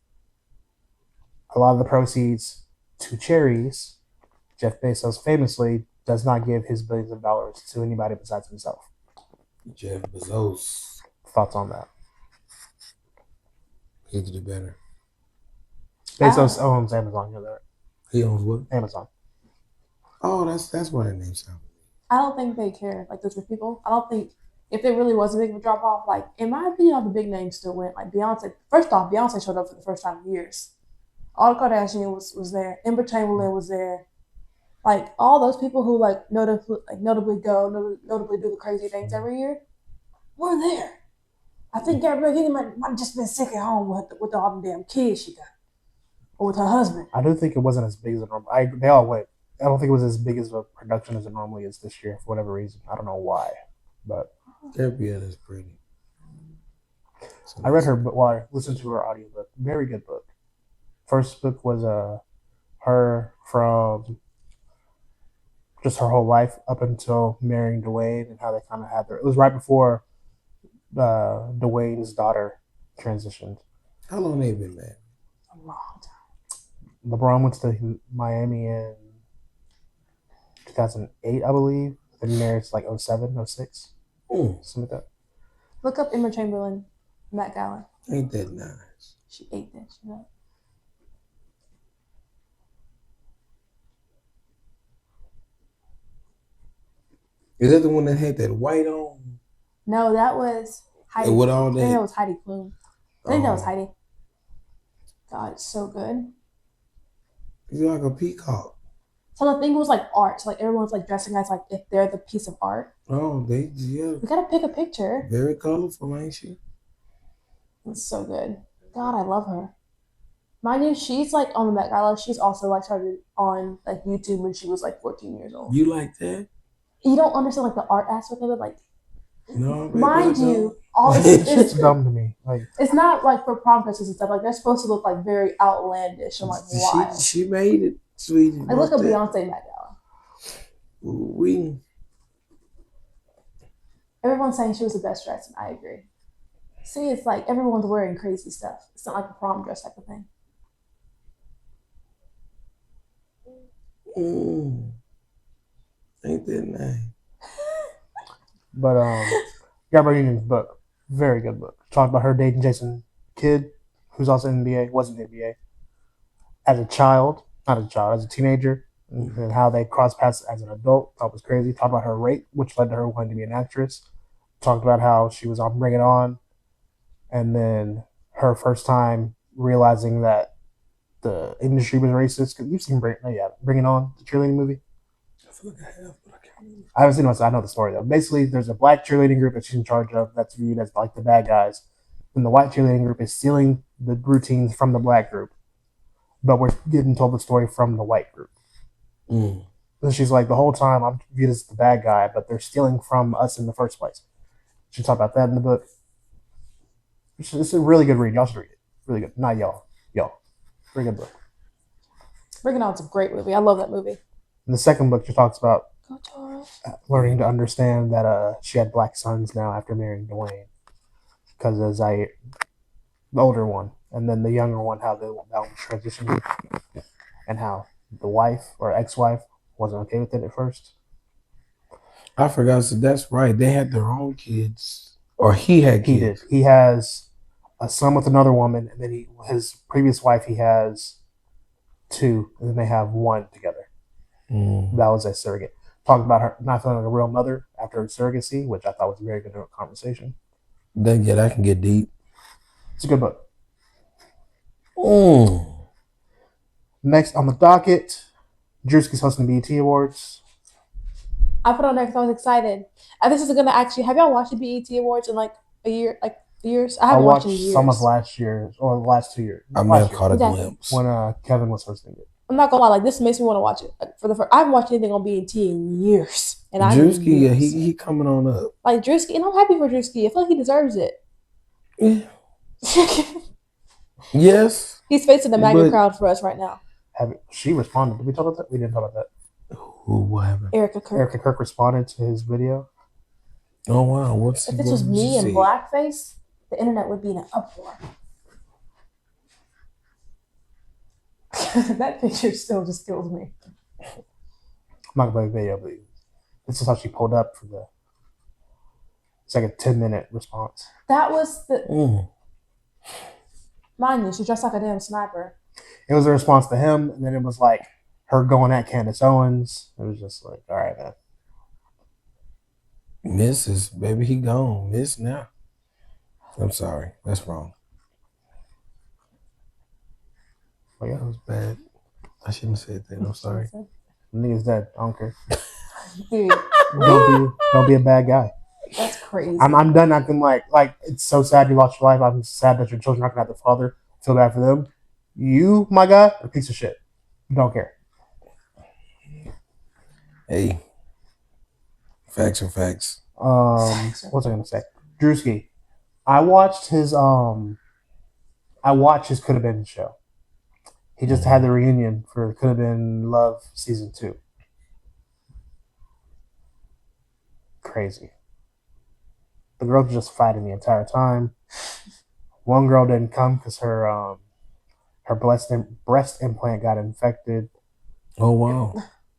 a lot of the proceeds to charities. Jeff Bezos famously does not give his billions of dollars to anybody besides himself. Jeff Bezos. Thoughts on that? He could do better. Bezos owns Amazon. You know that? He owns what? Amazon. Oh, that's why that name sounds. I don't think they care like those rich people. I don't think if there really was a big drop off, like in my opinion, all the big names still went. Like Beyonce. First off, Beyonce showed up for the first time in years. All the Kardashian was there. Amber Chamberlain was there. Like all those people who notably do the crazy things every year, were there. I think Gabrielle Union might have just been sick at home with all the damn kids she got, or with her husband. I do think it wasn't as big as a normal. They all went. I don't think it was as big as a production as it normally is this year for whatever reason. I don't know why, but Gabrielle is pretty. I read her book. Well, I listened to her audiobook. Very good book. First book was her from just her whole life up until marrying Dwayne and how they kind of had their. It was right before Dwayne's daughter transitioned. How long they been married? A long time. LeBron went to Miami in 2008, I believe. Then married like 07, 06. Something like that. Look up Emma Chamberlain, Met Gala. Ain't that nice? She ate this, you know. Is that the one that had that white on? No, that was Heidi. And what all I think that? that was Heidi Klum. I think that was Heidi. God, it's so good. He's like a peacock. So the thing was like art. So like everyone's like dressing as like if they're the piece of art. Oh, yeah. We gotta pick a picture. Very colorful, ain't she? It's so good. God, I love her. Mind you, she's like on the Met Gala. She's also like started on like YouTube when she was like 14 years old. You like that? You don't understand like the art aspect of it, like. No, Mind you, all It's it's dumb to me. Like it's not like for prom dresses and stuff. Like they're supposed to look like very outlandish and like wild. She made it, sweetie. Like look at Beyonce Met Gala. We. Everyone's saying she was the best dressed, and I agree. See, it's like everyone's wearing crazy stuff. It's not like a prom dress type of thing. Ain't that nice? But Gabrielle Union's book, very good book. Talked about her dating Jason Kidd, who's also in the NBA, was in the NBA. As a teenager, and how they crossed paths as an adult. That was crazy. Talked about her rape, which led to her wanting to be an actress. Talked about how she was on Bring It On, and then her first time realizing that the industry was racist. Cause you've seen Bring It On, the cheerleading movie. I feel like I have, but I can't remember. I haven't seen it, so I know the story though. Basically, there's a black cheerleading group that she's in charge of that's viewed as like the bad guys, and the white cheerleading group is stealing the routines from the black group, but we're getting told the story from the white group. Mm. And she's like, the whole time I'm viewed as the bad guy, but they're stealing from us in the first place. She talked about that in the book. It's a really good read. Y'all should read it. Really good. Not y'all. Y'all. Very good book. Bring It On's a great movie. I love that movie. In the second book, she talks about Go Charles. learning to understand that she had black sons now after marrying Dwayne. Because as the older one, and then the younger one, how they went down transitioning, and how the wife or ex-wife wasn't okay with it at first. I forgot. So that's right. They had their own kids, or he had He kids. did. He has a son with another woman, and then his previous wife, he has 2, and then they have 1 together. Mm. That was a surrogate. Talking about her not feeling like a real mother after surrogacy, which I thought was a very good conversation. That can get deep. It's a good book. Mm. Next on the docket, Druski's hosting the BET Awards. I put on there because I was excited. And this is gonna actually. Have y'all watched the BET Awards in like a year, like years? I I haven't watched watched in years. some of last year or the last 2 years. I may have Last caught a Exactly. glimpse. when Kevin was hosting it. I'm not gonna lie. Like this makes me want to watch it. Like, for the first, I haven't watched anything on BET in years. And I Druski, yeah, he coming on up. like Druski, and I'm happy for Druski. I feel like he deserves it. Yeah. Yes. He's facing the MAGA But- crowd for us right now. She responded. Did we talk about that? We didn't talk about that. What happened? Erica Kirk. Erica Kirk responded to his video. Oh wow, what's If this was me in blackface, the internet would be in an uproar. That picture still just kills me. I'm not gonna play the video, but this is how she pulled up for the. It's like a 10-minute response. That was the Mm. mind you, she dressed like a damn sniper. It was a response to him, and then it was like her going at Candace Owens. It was just like, all right, man. Misses, baby, he gone. Miss now. I'm sorry, that's wrong. But yeah, That was bad. I shouldn't have said that. I'm sorry. the nigga's dead. I don't care. Dude, Don't be a bad guy. that's crazy. I'm done acting like it's so sad you lost your life. I'm sad that your children aren't gonna have the father. Feel bad for them. You, my guy, a piece of shit. Don't care. Hey, facts are facts. What was I gonna say? Druski. I watched his Could Have Been show. He just had the reunion for Could Have Been Love season 2. Crazy. The girls were just fighting the entire time. One girl didn't come because her breast implant got infected. Oh wow.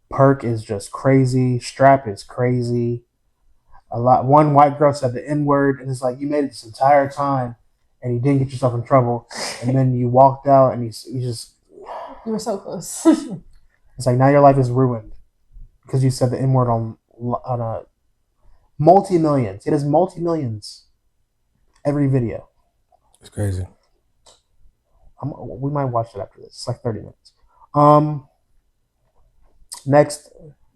Perk is just crazy. Strap is crazy. One white girl said the N-word, and it's like, you made it this entire time, and you didn't get yourself in trouble, and then you walked out, and you just. You were so close. It's like, now your life is ruined because you said the N-word on a multi-millions. It is multi-millions every video. It's crazy. We might watch it after this. It's like 30 minutes. Next,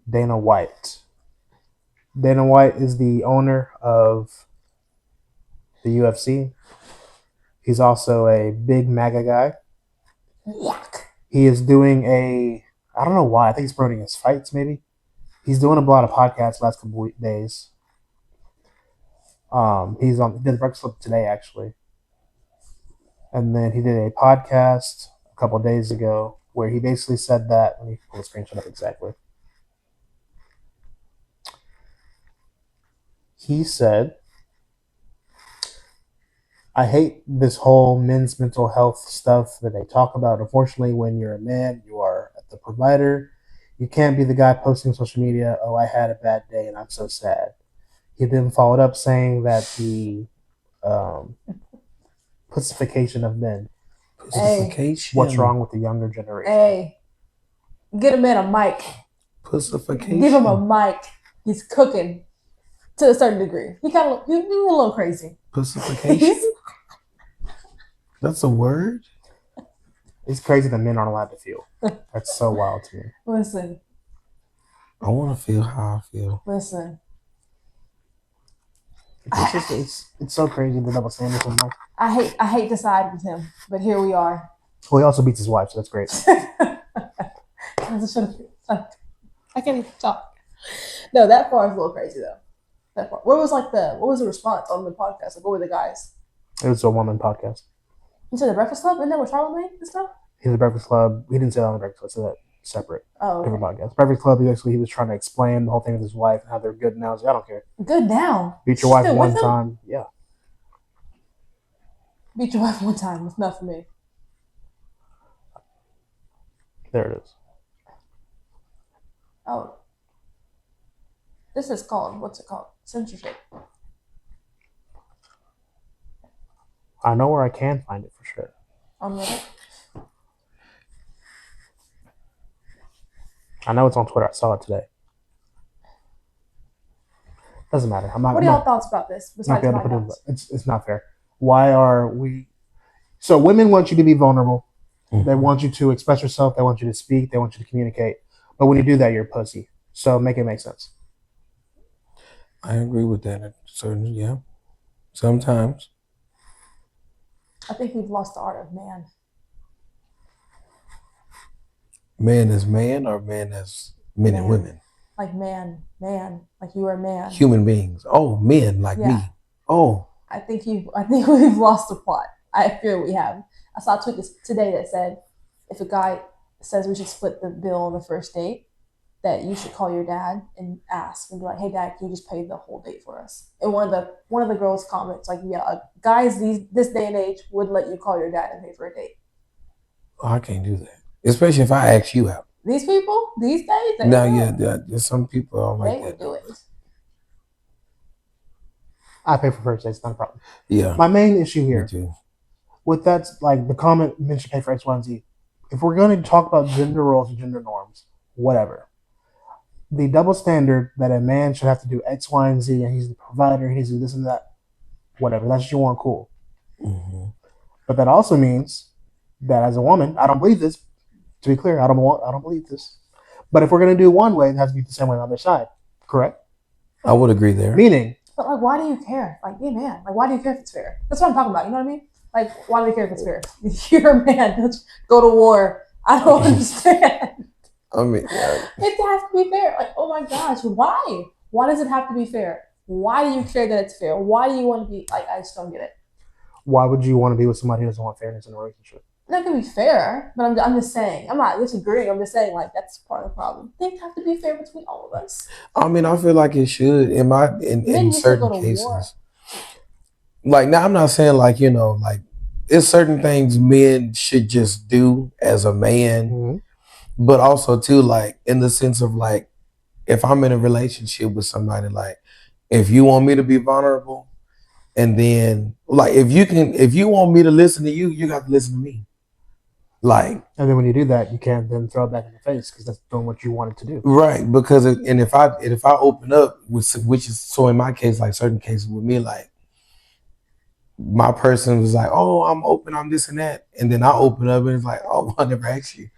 Dana White. Dana White is the owner of the UFC. He's also a big MAGA guy. Yuck. He is doing I don't know why. I think he's promoting his fights, maybe. He's doing a lot of podcasts last couple days. He did the Breakfast Club today, actually. And then he did a podcast a couple days ago where he basically said that. Let me pull the screenshot up exactly. He said, I hate this whole men's mental health stuff that they talk about. Unfortunately, when you're a man, you are the provider. You can't be the guy posting on social media, oh, I had a bad day and I'm so sad. He then followed up saying that the pussification of men. Pussification. What's wrong with the younger generation? Hey, get him in a mic. Pussification. Give him a mic. He's cooking to a certain degree. He's a little crazy. Pussification. That's a word. It's crazy that men aren't allowed to feel. That's so wild to me. Listen. I want to feel how I feel. Listen. It's so crazy the double standards in life. I hate to side with him, but here we are. Well, he also beats his wife, so that's great. I can't even talk. No, that part is a little crazy though. That part. What was the response on the podcast? Like, what were the guys? It was a woman podcast. You said the Breakfast Club, isn't that what Charlamagne and stuff? He's the Breakfast Club. He didn't say that on the Breakfast Club, so that separate. Oh, different podcast. Breakfast Club. He was trying to explain the whole thing with his wife and how they're good now. I was like, I don't care. good now. Beat your wife one time. Yeah. Beat your wife one time. It's not for me. There it is. Oh. This is called, what's it called? Censorship. I know where I can find it for sure. On Reddit. I know it's on Twitter. I saw it today. Doesn't matter. I'm not. What are y'all thoughts about this? Besides my thoughts? It's not fair. Why are we? So women want you to be vulnerable. Mm-hmm. They want you to express yourself. They want you to speak. They want you to communicate. But when you do that, you're a pussy. So make it make sense. I agree with that. Certainly, yeah. Sometimes. I think we've lost the art of man. Man as man or man as men and women? Like man. Like you are a man. Human beings. Oh, men like me. Oh. I think we've lost the plot. I fear we have. I saw a tweet today that said, if a guy says we should split the bill on the first date, that you should call your dad and ask and be like, hey dad, can you just pay the whole date for us? And one of the girls comments like, yeah, guys this day and age would let you call your dad and pay for a date. Oh, I can't do that. Especially if I ask you out. These people, these days, there's some people are like they that. would do it. I pay for first dates, not a problem. Yeah. My main issue here Me too. with that's like the comment mentioned pay for X, Y, and Z. If we're going to talk about gender roles and gender norms, whatever. The double standard that a man should have to do X, Y, and Z, and he's the provider, he needs to do this and that, whatever. That's what you want, cool. Mm-hmm. But that also means that as a woman, I don't believe this. To be clear, I don't believe this. But if we're going to do it one way, it has to be the same way on the other side. Correct? I would agree there. Meaning. But like, why do you care? Like, yeah, man. Like, why do you care if it's fair? That's what I'm talking about. You know what I mean? Like, why do you care if it's fair? You're a man. Let's go to war. I don't understand. I mean, it has to be fair. Like, oh my gosh, why? Why does it have to be fair? Why do you care that it's fair? Why do you want to be like? I just don't get it. Why would you want to be with somebody who doesn't want fairness in a relationship? That can be fair, but I'm just saying. I'm not disagreeing. I'm just saying like that's part of the problem. Things have to be fair between all of us. I mean, I feel like it should in certain cases. War. Like now, I'm not saying like like there's certain things men should just do as a man. Mm-hmm. But also too, like in the sense of like, if I'm in a relationship with somebody, like if you want me to be vulnerable, and then like if you want me to listen to you, you got to listen to me. Like, and then when you do that, you can't then throw it back in the face because that's doing what you wanted to do. Right, because if I open up, which is so in my case, like certain cases with me, like my person was like, oh, I'm open, I'm this and that, and then I open up and it's like, oh, I never asked you.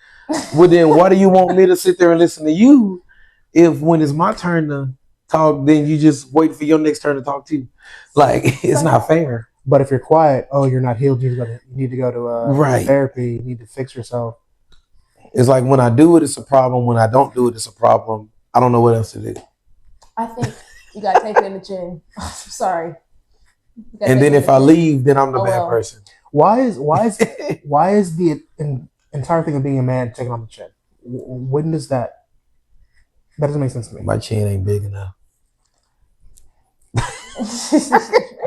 Well, then why do you want me to sit there and listen to you if when it's my turn to talk, then you just wait for your next turn to talk too? Like, it's not fair. But if you're quiet, oh, you're not healed, you need to go to therapy, you need to fix yourself. It's like when I do it, it's a problem. When I don't do it, it's a problem. I don't know what else to do. I think you got to take it in the chin. Sorry. And then if I leave, then I'm the bad person. Why is the entire thing of being a man taken on the chin? When does that doesn't make sense to me. My chin ain't big enough.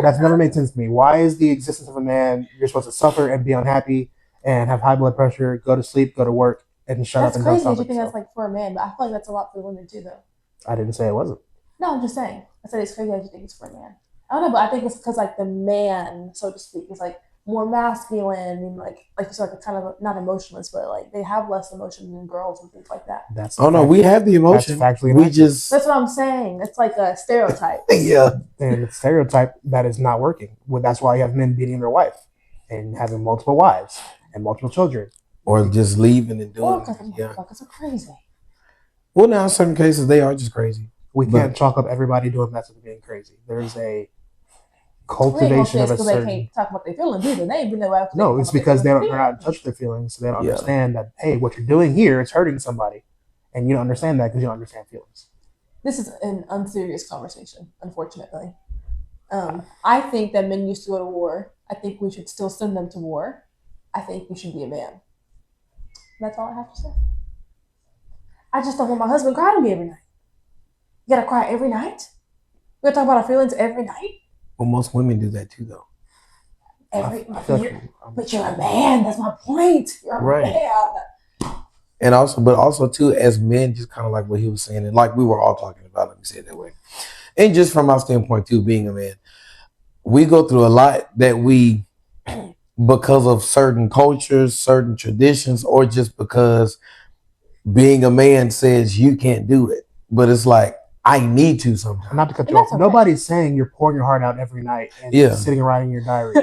That's never made sense to me. Why is the existence of a man you're supposed to suffer and be unhappy and have high blood pressure, go to sleep, go to work, and shut up and don't That's crazy. sound You like think yourself? that's like for a man, but I feel like that's a lot for women too, though. I didn't say it wasn't. No, I'm just saying. I said it's crazy that you think it's for a man. I don't know, but I think it's because like the man, so to speak, is like more masculine and like you said, like kind of not emotionless, but like they have less emotion than girls and things like that. We have the emotion. That's that's what I'm saying. It's like a stereotype. Yeah, and it's a stereotype that is not working. Well, that's why you have men beating their wife and having multiple wives and multiple children. or just leaving and Or doing because the motherfuckers are crazy. Well, now in certain cases they are just crazy. We can't chalk up everybody doing mess with being crazy. There's a cultivation of a certain. They can't talk about their feelings either. They ain't been there. No, it's because they're not in touch with their feelings, so they don't understand that. Hey, what you're doing here is hurting somebody, and you don't understand that because you don't understand feelings. This is an unserious conversation, unfortunately. I think that men used to go to war. I think we should still send them to war. I think we should be a man. That's all I have to say. I just don't want my husband crying to me every night. You gotta cry every night? We gotta talk about our feelings every night? Well, most women do that too, though. But you're a man. That's my point. You're a man. And also too, as men, just kind of like what he was saying, and like we were all talking about, let me say it that way. And just from our standpoint too, being a man, we go through a lot that we, because of certain cultures, certain traditions, or just because being a man says you can't do it. But it's like, I need to sometimes. Not to cut you off. Okay. Nobody's saying you're pouring your heart out every night and sitting and writing your diary.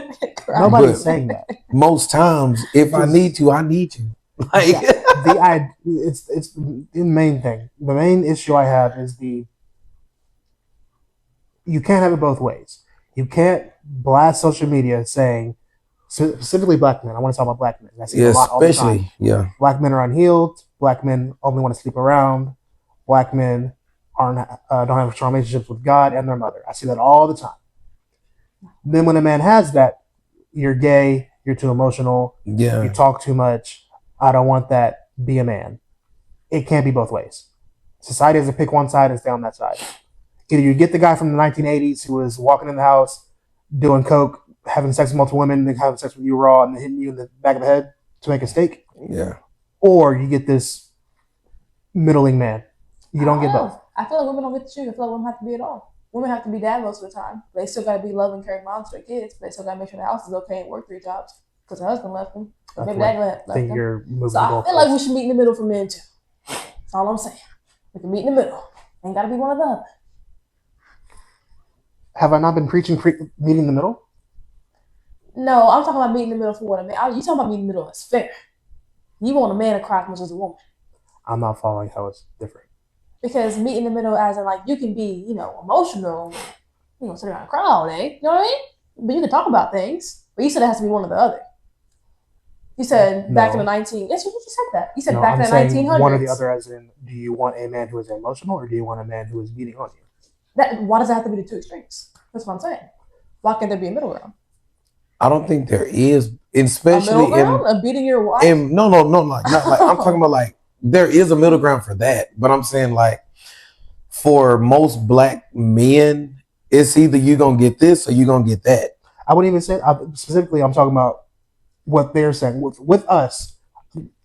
Nobody's saying that. Most times, if I need to, I need to. Like, it's the main thing. The main issue I have is you can't have it both ways. You can't blast social media saying, specifically black men. I want to talk about black men. I see a lot all the time. Black men are unhealed. Black men only want to sleep around. Black men don't have strong relationships with God and their mother. I see that all the time. Then when a man has that, you're gay, you're too emotional, you talk too much, I don't want that, be a man. It can't be both ways. Society has to pick one side and stay on that side. Either you get the guy from the 1980s who was walking in the house, doing coke, having sex with multiple women, then having sex with you raw, and then hitting you in the back of the head to make a steak. Yeah. Or you get this middling man. You don't get both. I feel like women don't get to choose. I feel like women have to be it all. Women have to be dad most of the time. They still got to be love and caring moms for their kids, but they still got to make sure the house is okay and work 3 jobs because her husband left them. Maybe dad left them. So I feel like we should meet in the middle for men too. That's all I'm saying. We can meet in the middle. Ain't got to be one or the other. Have I not been preaching meeting in the middle? No, I'm talking about meeting in the middle for what a man. You talking about meeting in the middle as fair. You want a man to cry as much as a woman. I'm not following how it's different. Because meet in the middle as in like you can be, emotional, sit around and cry all day. You know what I mean? But you can talk about things. But you said it has to be one or the other. You said back in the 19. Yes, you just said that. You said back in the 1900s. One or the other, as in, do you want a man who is emotional or do you want a man who is beating on you? Why does it have to be the two extremes? That's what I'm saying. Why can't there be a middle ground? I don't think there is, especially a middle ground? Of beating your wife. No, like not like I'm talking about like there is a middle ground for that, but I'm saying like for most black men, it's either you gonna get this or you gonna get that. I wouldn't even say specifically. I'm talking about what they're saying with us.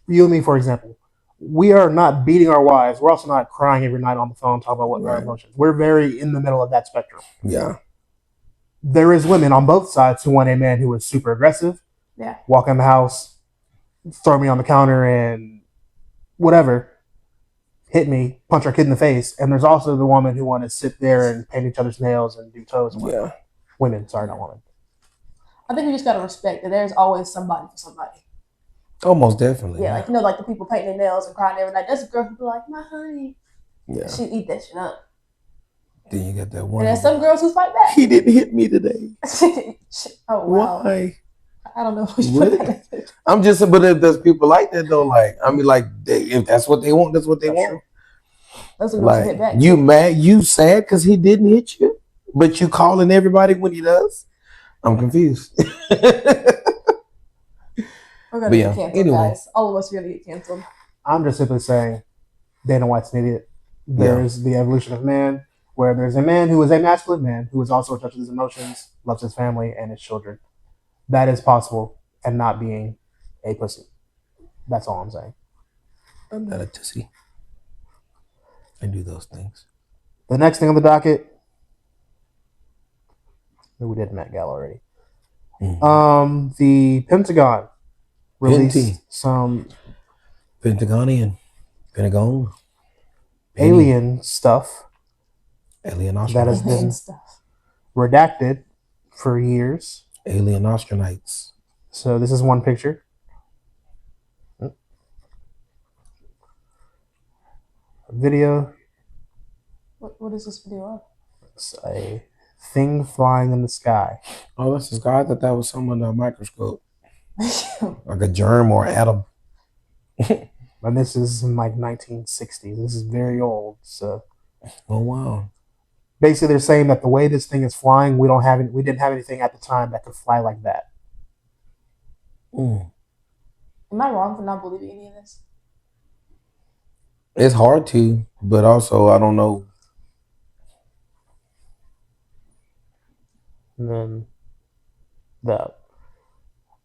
You and me, for example, we are not beating our wives. We're also not crying every night on the phone talking about what our emotions. We're very in the middle of that spectrum. Yeah. There is women on both sides who want a man who is super aggressive. Yeah. Walk in the house, throw me on the counter, and whatever, hit me, punch our kid in the face. And there's also the woman who want to sit there and paint each other's nails and do toes. And women, sorry, not women. I think we just gotta respect that there's always somebody for somebody. Oh, most definitely. Yeah, like like the people painting their nails and crying every night. There's a girl who be like, my honey. Yeah. She eat that shit up. Then you got that one. And there's some girls who fight back. He didn't hit me today. Oh wow. Why? I don't know. I'm just, but if there's people like that though, like I mean, like if that's what they want, that's what they want. Those are like, hit back. You mad? You sad because he didn't hit you, but you calling everybody when he does? I'm confused. We're gonna get canceled, guys. All of us are gonna get canceled. I'm just simply saying, Dana White's an idiot. There's the evolution of man, where there's a man who is a masculine man who is also in touch with his emotions, loves his family and his children. That is possible, and not being a pussy. That's all I'm saying. I'm not a pussy. I do those things. The next thing on the docket. We did Met Gala already. Mm-hmm. The Pentagon released some Pentagon alien stuff that has been redacted for years. Alien astronauts. So this is one picture. video. What is this video of? It's a thing flying in the sky. Oh, that's this guy. I thought that was someone under a microscope, like a germ or atom. And this is in like 1960. This is very old. So, Oh wow. basically, they're saying that the way this thing is flying, we didn't have anything at the time that could fly like that. Mm. Am I wrong for not believing any of this? It's hard to, but also I don't know. And then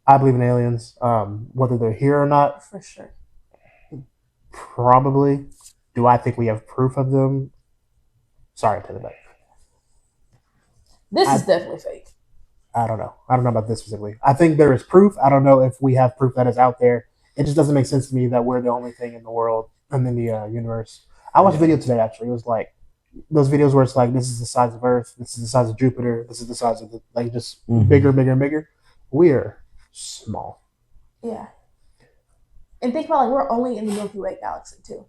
I believe in aliens. Whether they're here or not, For sure. probably. Do I think we have proof of them? Sorry to the back. This is definitely fake. I don't know. I don't know about this specifically. I think there is proof. I don't know if we have proof that is out there. It just doesn't make sense to me that we're the only thing in the world and in the universe. I watched a video today, actually. It was like those videos where it's like, this is the size of Earth, this is the size of Jupiter, this is the size of the, like, just bigger, bigger, and bigger. We're small. Yeah. And think about, like, we're only in the Milky Way galaxy, too.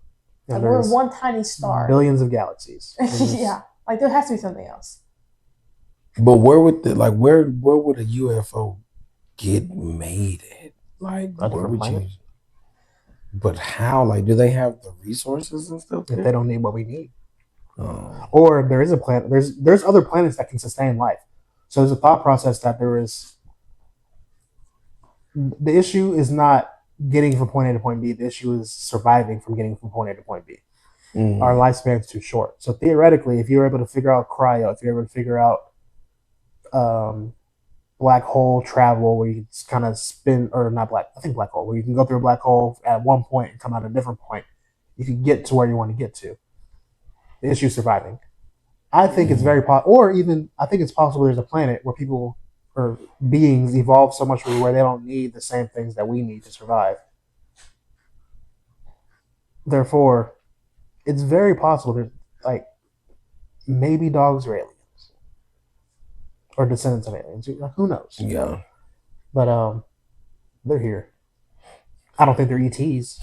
Like, And we're there's one tiny star. billions of galaxies. Yeah. Like, there has to be something else. But where would where would a UFO get made at? Like, A where different would planet. you? But how? Like, do they have the resources and stuff? If they don't need what we need. Oh. Or there is a planet. There's other planets that can sustain life. So there's a thought process that there is. The issue is not getting from point A to point B. The issue is surviving from getting from point A to point B. Mm. Our lifespan is too short. So theoretically, if you're able to figure out cryo, if you're able to figure out black hole travel, where you can kind of spin, or not black, I think black hole, where you can go through a black hole at one point and come out at a different point, you can get to where you want to get to. The issue is surviving. I think it's very or even I think it's possible there's a planet where people or beings evolve so much where they don't need the same things that we need to survive. Therefore, it's very possible that, like, maybe dogs are aliens or descendants of aliens. Who knows? Yeah. But they're here. I don't think they're ETs.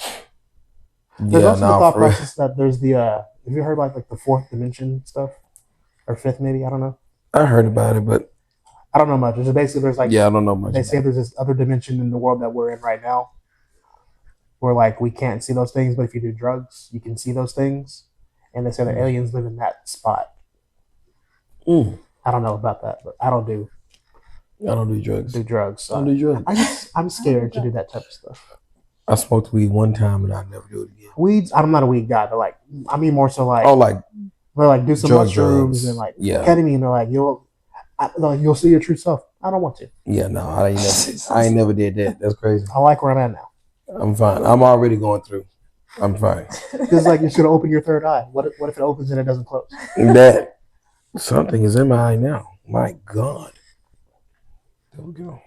There's Yeah. also the No. thought For real. process that there's the have you heard about like the fourth dimension stuff or fifth maybe? I don't know. I heard about it, but I don't know much. It's just basically there's like yeah, I don't know much. they say there's this other dimension in the world that we're in right now, where like we can't see those things, but if you do drugs, you can see those things. And they say that aliens live in that spot. Mm. I don't know about that, but I don't do drugs. drugs. So I don't do drugs. I'm scared to do that type of stuff. I smoked weed one time and I never do it again. Weeds. I'm not a weed guy, but like I mean more so like Oh, like they're like do some mushrooms drugs. and like Yeah. ketamine. They're like you'll see your true self. I don't want to. Yeah, no, I ain't never did that. That's crazy. I like where I'm at now. I'm fine. I'm already going through. I'm fine. It's like you're just gonna open your third eye. What if it opens and it doesn't close? That something is in my eye now. My God. There we go.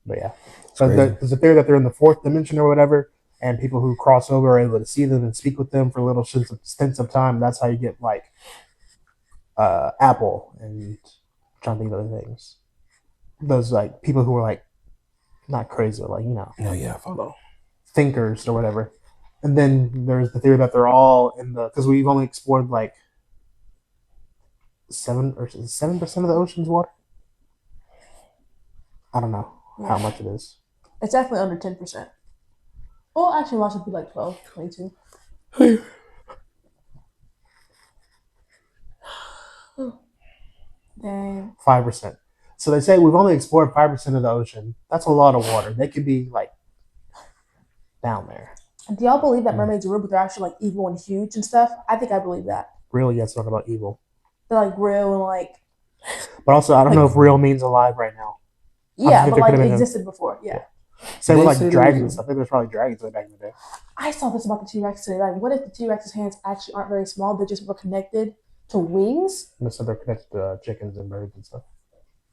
But yeah, so Crazy. there's a theory that they're in the fourth dimension or whatever, and people who cross over are able to see them and speak with them for little stints of time. That's how you get like Apple and I'm trying to think of other things. Those like people who are like not crazy, but like Oh yeah, I follow. thinkers or whatever. And then there's the theory that they're all in the because we've only explored like 7% of the ocean's water. I don't know how much it is. It's definitely under 10%. Well, actually, watch it be like 12, 22. Dang. 5%. So they say we've only explored 5% of the ocean. That's a lot of water. They could be like down there. Do y'all believe that mermaids are real, but they're actually like evil and huge and stuff? I think I believe that. Real, yes, not about evil. They're like real and like. But also, I don't know if real means alive right now. Yeah, think but there like could've been existed before. Yeah. Same with They like say dragons and there's- stuff. I think there's probably dragons way back in the day. I saw this about the T-Rex today. Like, what if the T-Rex's hands actually aren't very small? They just were connected to wings? And so they're connected to chickens and birds and stuff.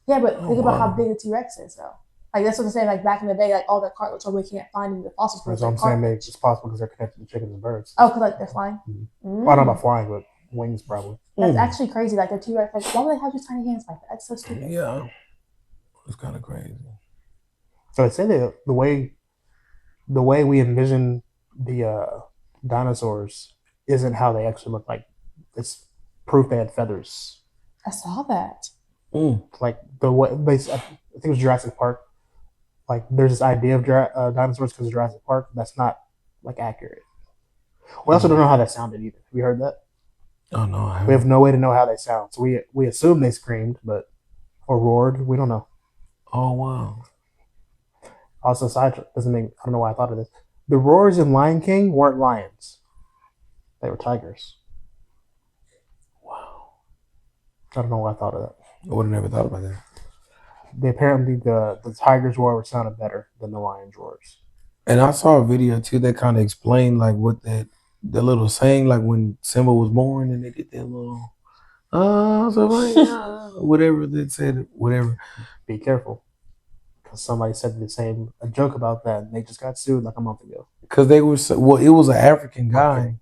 Yeah, but think about how wow. big a T-Rex is, though. Like, that's what I'm saying. Like, back in the day, like, all that cartilage we can't find in the fossils. That's what I'm saying. It's possible because they're connected to chickens and birds. Oh, because, like, they're flying? Well, I don't know about flying, but wings probably. That's actually crazy. Like, the T-Rex, like, why would they have just tiny hands like that? That's so stupid. Yeah. It's kind of crazy. So I say that the way we envision the dinosaurs isn't how they actually look like. It's proof they had feathers. I saw that. Like the way, I think it was Jurassic Park. Like there's this idea of dinosaurs because of Jurassic Park. That's not like accurate. We also don't know how that sounded either. Have you heard that? Oh no, We have no way to know how they sound. So we assume they screamed, but or roared. We don't know. Oh wow. Also, doesn't make. I don't know why I thought of this. The roars in Lion King weren't lions; they were tigers. Wow. I don't know why I thought of that. I would have never thought about that. Apparently the tigers' roar sounded better than the lion's roars. And I saw a video too that kind of explained like what the little saying, like when Simba was born and they did that little whatever they said, whatever. Be careful, because somebody said a joke about that, and they just got sued like a month ago. Because they were it was an African guy,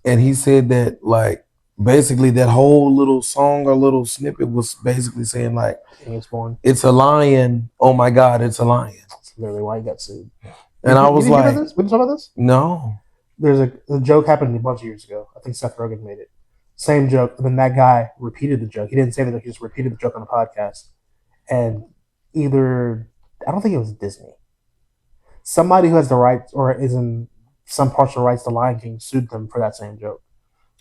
and he said that like basically that whole little song or little snippet was basically saying like It's born. it's a lion. Oh my God, it's a lion. That's literally why he got sued. And I was like, we didn't talk about this. no. There's a joke happened a bunch of years ago. I think Seth Rogen made it. Same joke, and then that guy repeated the joke. He didn't say that; he just repeated the joke on a podcast. And I don't think it was Disney. Somebody who has the rights or is in some partial rights to Lion King sued them for that same joke.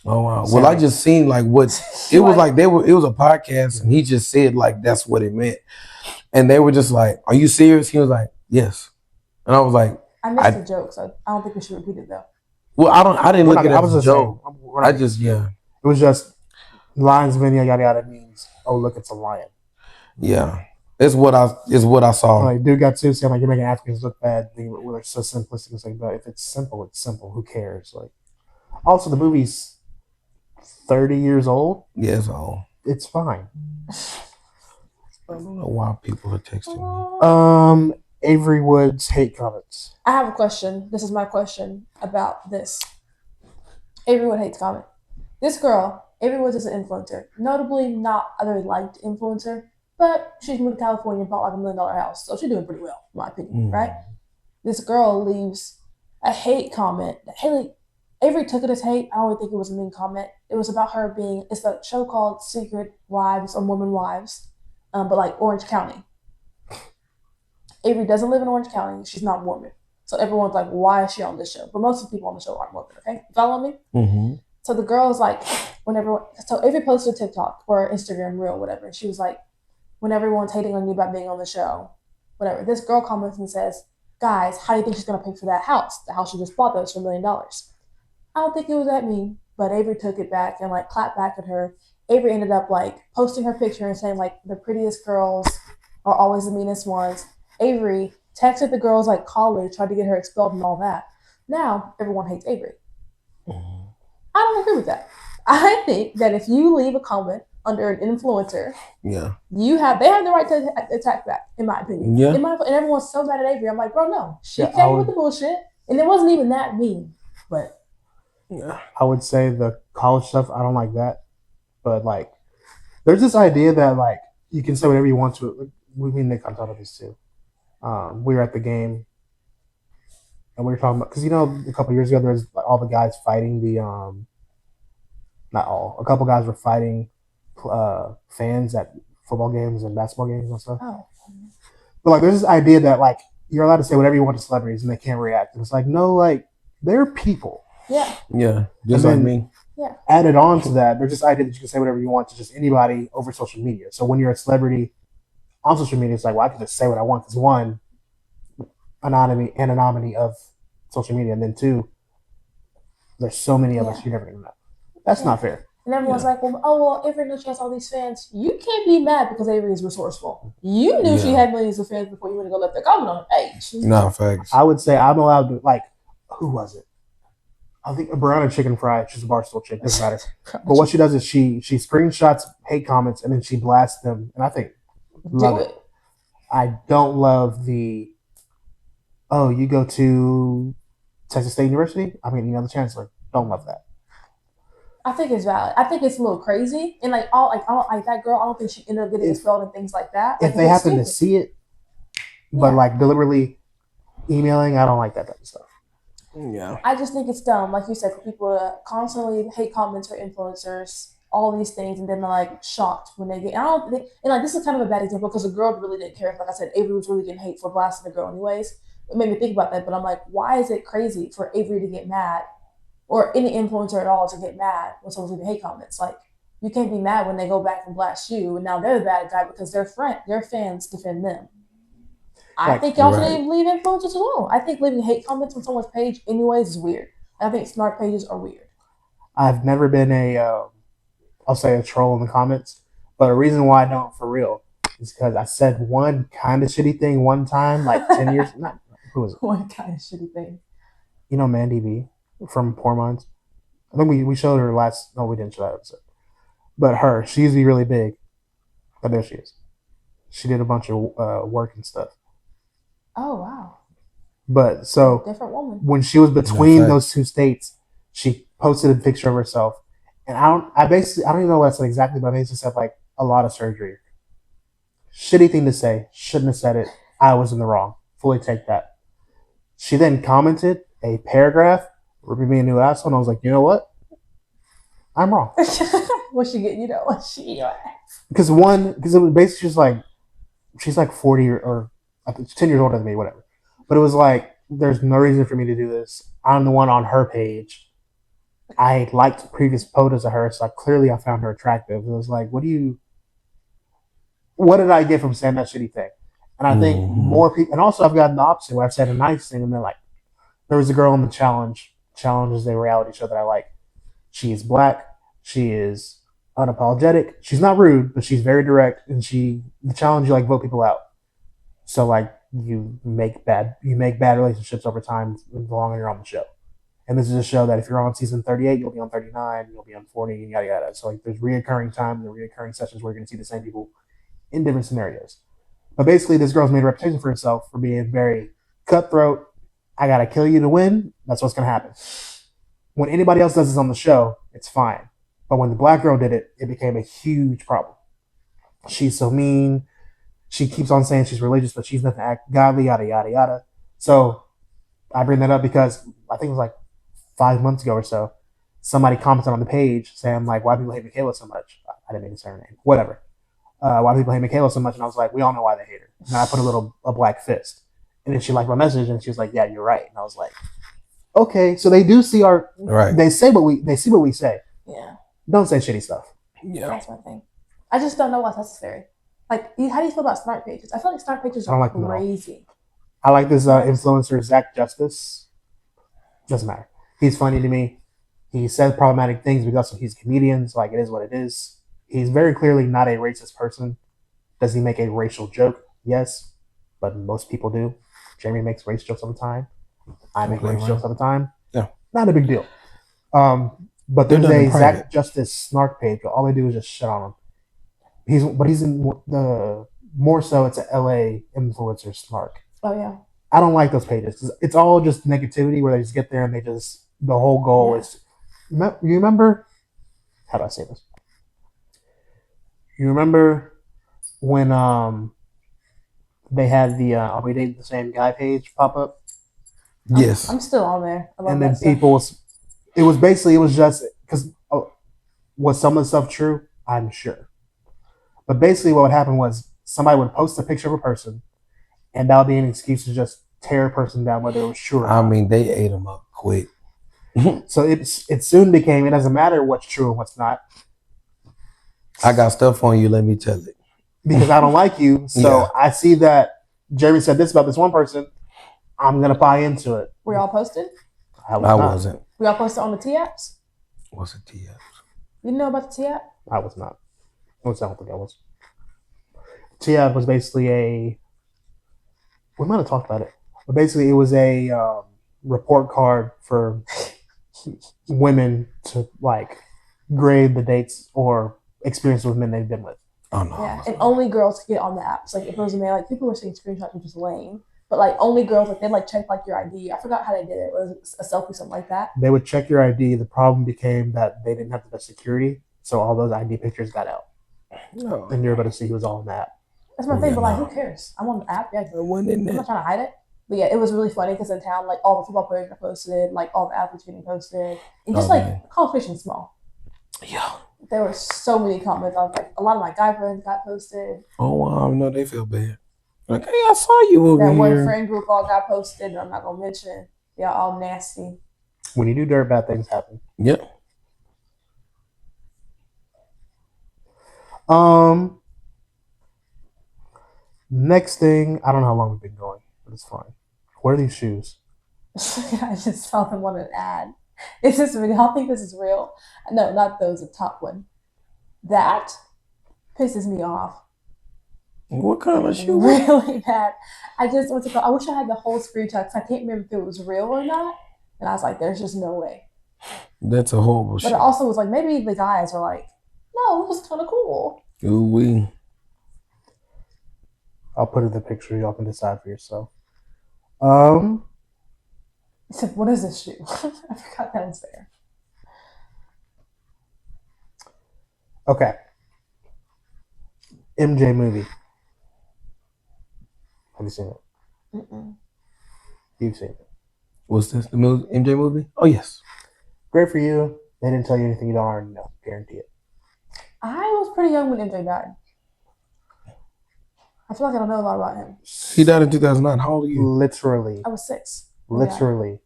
Oh wow. Well, I just seen like what it was like. It was a podcast, and he just said like that's what it meant, and they were just like, "Are you serious?" He was like, "Yes," and I was like, I missed the joke, so I don't think we should repeat it though. "Well, I didn't look at it as a joke. It was just lions mania yada yada means look, it's a lion. Yeah, it's what I saw. Like dude got sued saying like you're making Africans look bad. They're so simplistic. It's like, but if it's simple, it's simple. Who cares? Like, also the movie's 30 years old. Yeah, it's old. It's fine. I don't know why people are texting me. Avery Woods hate comments. I have a question. This is my question about this. Avery Woods hates comment. This girl, Avery Woods, is an influencer. Notably, not a very liked influencer, but she's moved to California and bought like $1 million house, so she's doing pretty well, in my opinion, right? This girl leaves a hate comment. Avery took it as hate. I don't think it was a mean comment. It was about her being. It's a show called Secret Wives or Women Wives, but like Orange County. Avery doesn't live in Orange County. She's not Mormon. So everyone's like, why is she on this show? But most of the people on the show aren't Mormon, okay? Follow me? Mm-hmm. So the girl's like, so Avery posted a TikTok or Instagram reel, whatever. And she was like, when everyone's hating on you about being on the show, whatever. This girl comments and says, guys, how do you think she's going to pay for that house? The house she just bought, that was for $1 million. I don't think it was that mean, but Avery took it back and like clapped back at her. Avery ended up like posting her picture and saying like the prettiest girls are always the meanest ones. Avery texted the girls like college, tried to get her expelled and all that. Now everyone hates Avery. I don't agree with that. I think that if you leave a comment under an influencer, they have the right to attack back, in my opinion. Yeah. And everyone's so mad at Avery. I'm like, bro, no. She came with the bullshit. And it wasn't even that mean. But I would say the college stuff, I don't like that. But like there's this idea that like you can say whatever you want to it. We mean Nick on top of this too. We were at the game and we were talking about, because a couple of years ago there was like all the guys fighting a couple guys were fighting fans at football games and basketball games and stuff. Oh. But like there's this idea that like you're allowed to say whatever you want to celebrities and they can't react. And it's like, no, like they're people. Yeah. Yeah. Just like me. Yeah. Added on to that, there's this idea that you can say whatever you want to just anybody over social media. So when you're a celebrity on social media, it's like, well, I can just say what I want because one, anonymity of social media, and then two, there's so many of us you're never gonna know. That's not fair. And everyone's like, well, Avery knows she has all these fans. You can't be mad because Avery is resourceful. You knew she had millions of fans before you went to go let their comment on her page. No, facts. I would say I'm allowed to, like, who was it? I think Brianna Chicken Fry. She's a Barstool chick. Doesn't matter. But what she does is she screenshots hate comments and then she blasts them. And I think love it. I don't love the you go to Texas State University. I mean, the chancellor. Don't love that. I think it's valid. I think it's a little crazy, and I don't like that girl. I don't think she ended up getting expelled and things like that. If they happen to see it, but like deliberately emailing, I don't like that type of stuff. Yeah. I just think it's dumb, like you said, for people to constantly hate comments for influencers, all these things, and then they're like shocked when they get. I don't think, and like this is kind of a bad example because the girl really didn't care. Like I said, Avery was really getting hate for blasting the girl, anyways. It made me think about that, but I'm like, why is it crazy for Avery to get mad, or any influencer at all to get mad when someone's leaving hate comments? Like, you can't be mad when they go back and blast you, and now they're the bad guy because their fans defend them. I Like, think y'all right. shouldn't leave influencers alone. I think leaving hate comments on someone's page, anyways, is weird. I think snark pages are weird. I've never been I'll say a troll in the comments, but a reason why I don't for real is because I said one kind of shitty thing one time, like 10 years. Not who was it? One kind of shitty thing. You know, Mandy B from Poor Minds. I think we showed her last. No, we didn't show that episode. But her, she used to be really big, but there she is. She did a bunch of work and stuff. Oh wow. But so Different woman. when she was between That's right. those two states, she posted a picture of herself, and I don't even know what I said exactly, but I basically said like a lot of surgery. Shitty thing to say. Shouldn't have said it. I was in the wrong. Fully take that. She then commented a paragraph, ripping me a new asshole, and I was like, you know what? I'm wrong. What's she getting? You know, what's she? Because it was basically just like, she's like 40 or 10 years older than me, whatever. But it was like, there's no reason for me to do this. I'm the one on her page. I liked previous photos of her, so I found her attractive. It was like, what did I get from saying that shitty thing? And I think more people, and also I've gotten the opposite where I've said a nice thing, and then like, there was a girl on the Challenge is a reality show that I like. She is black. She is unapologetic. She's not rude, but she's very direct. And the challenge, you like vote people out. So like you make bad relationships over time the longer you're on the show. And this is a show that if you're on season 38, you'll be on 39, you'll be on 40, and yada yada. So like there's reoccurring time and reoccurring sessions where you're gonna see the same people in different scenarios. But basically this girl's made a reputation for herself for being very cutthroat. I gotta kill you to win. That's what's gonna happen. When anybody else does this on the show, it's fine. But when the black girl did it, it became a huge problem. She's so mean. She keeps on saying she's religious, but she's nothing to act godly, yada, yada, yada. So I bring that up because I think it was like 5 months ago or so, somebody commented on the page saying like, why people hate Michaela so much? I didn't mean to say her name. Whatever. Why people hate Michaela so much? And I was like, we all know why they hate her. And I put a black fist. And then she liked my message and she was like, yeah, you're right. And I was like, okay, so they do see our Right. They see what we say. Yeah. Don't say shitty stuff. Yeah. That's my thing. I just don't know what's necessary. Like, how do you feel about snark pages? I feel like snark pages I don't are like them at all. crazy. I like this influencer, Zach Justice. Doesn't matter. He's funny to me. He says problematic things because he's a comedian, so like it is what it is. He's very clearly not a racist person. Does he make a racial joke? Yes, but most people do. Jeremy makes race jokes all the time. I make race jokes all the time. Yeah. Not a big deal. But there's a Zach Justice snark page. All they do is just shit on him. He's in the more so it's a LA influencer snark. Oh yeah. I don't like those pages. It's all just negativity where they just get there and the whole goal is. You remember? How do I say this? You remember when they had the "Are we dating the same guy" page pop up? Yes. I'm still on there. I love And then that stuff. it was just because was some of the stuff true? I'm sure. But basically what would happen was somebody would post a picture of a person and that would be an excuse to just tear a person down whether it was true or not. I mean, they ate them up quick. So it soon became, it doesn't matter what's true and what's not. I got stuff on you, let me tell it. Because I don't like you. So I see that Jeremy said this about this one person. I'm going to buy into it. Were y'all posted? I wasn't. Were y'all posted on the T apps? What's a TF? You know about the T app? I was not. I don't think I was. TF was basically we might have talked about it, but basically it was a report card for women to like grade the dates or experiences with men they've been with. Oh no. Yeah, and only girls could get on the apps. Like if it was a man, like people were saying screenshots which is lame, but like only girls, like they like check like your ID. I forgot how they did it. It was a selfie, something like that. They would check your ID. The problem became that they didn't have the best security, so all those ID pictures got out, No. and you're able to see who was all in that. That's my thing. But like, who cares? I'm on the app. Yeah, I wasn't in I'm that. not trying to hide it. But yeah, it was really funny because in town, like all the football players got posted, like all the athletes getting posted, and just like competition small. Yeah. There were so many comments. I was like, a lot of my guy friends got posted. Oh wow, no, they feel bad. Like, hey, I saw you over that here. one friend group all got posted. I'm not gonna mention. They're all nasty. When you do dirt, bad things happen. Yep. Next thing, I don't know how long we've been going, but it's fine. What are these shoes? I just saw them on an ad. Is this real? Y'all think this is real? No, not those. The top one. That pisses me off. What kind of shoe? Really bad. I just went to go. I wish I had the whole screenshot because I can't remember if it was real or not. And I was like, "There's just no way." That's a horrible shoe. But it also was like maybe the guys were like, "No, it was kind of cool." Ooh wee. I'll put in the picture. Y'all can decide for yourself. He said, "What is this shoe?" I forgot that was there. Okay. MJ movie. Have you seen it? Mm-mm. You've seen it. What's this? The MJ movie? Oh yes. Great for you. They didn't tell you anything you don't already know. Guarantee it. I was pretty young when MJ died. I feel like I don't know a lot about him. He died in 2009. How old are you? Literally. I was 6. Literally.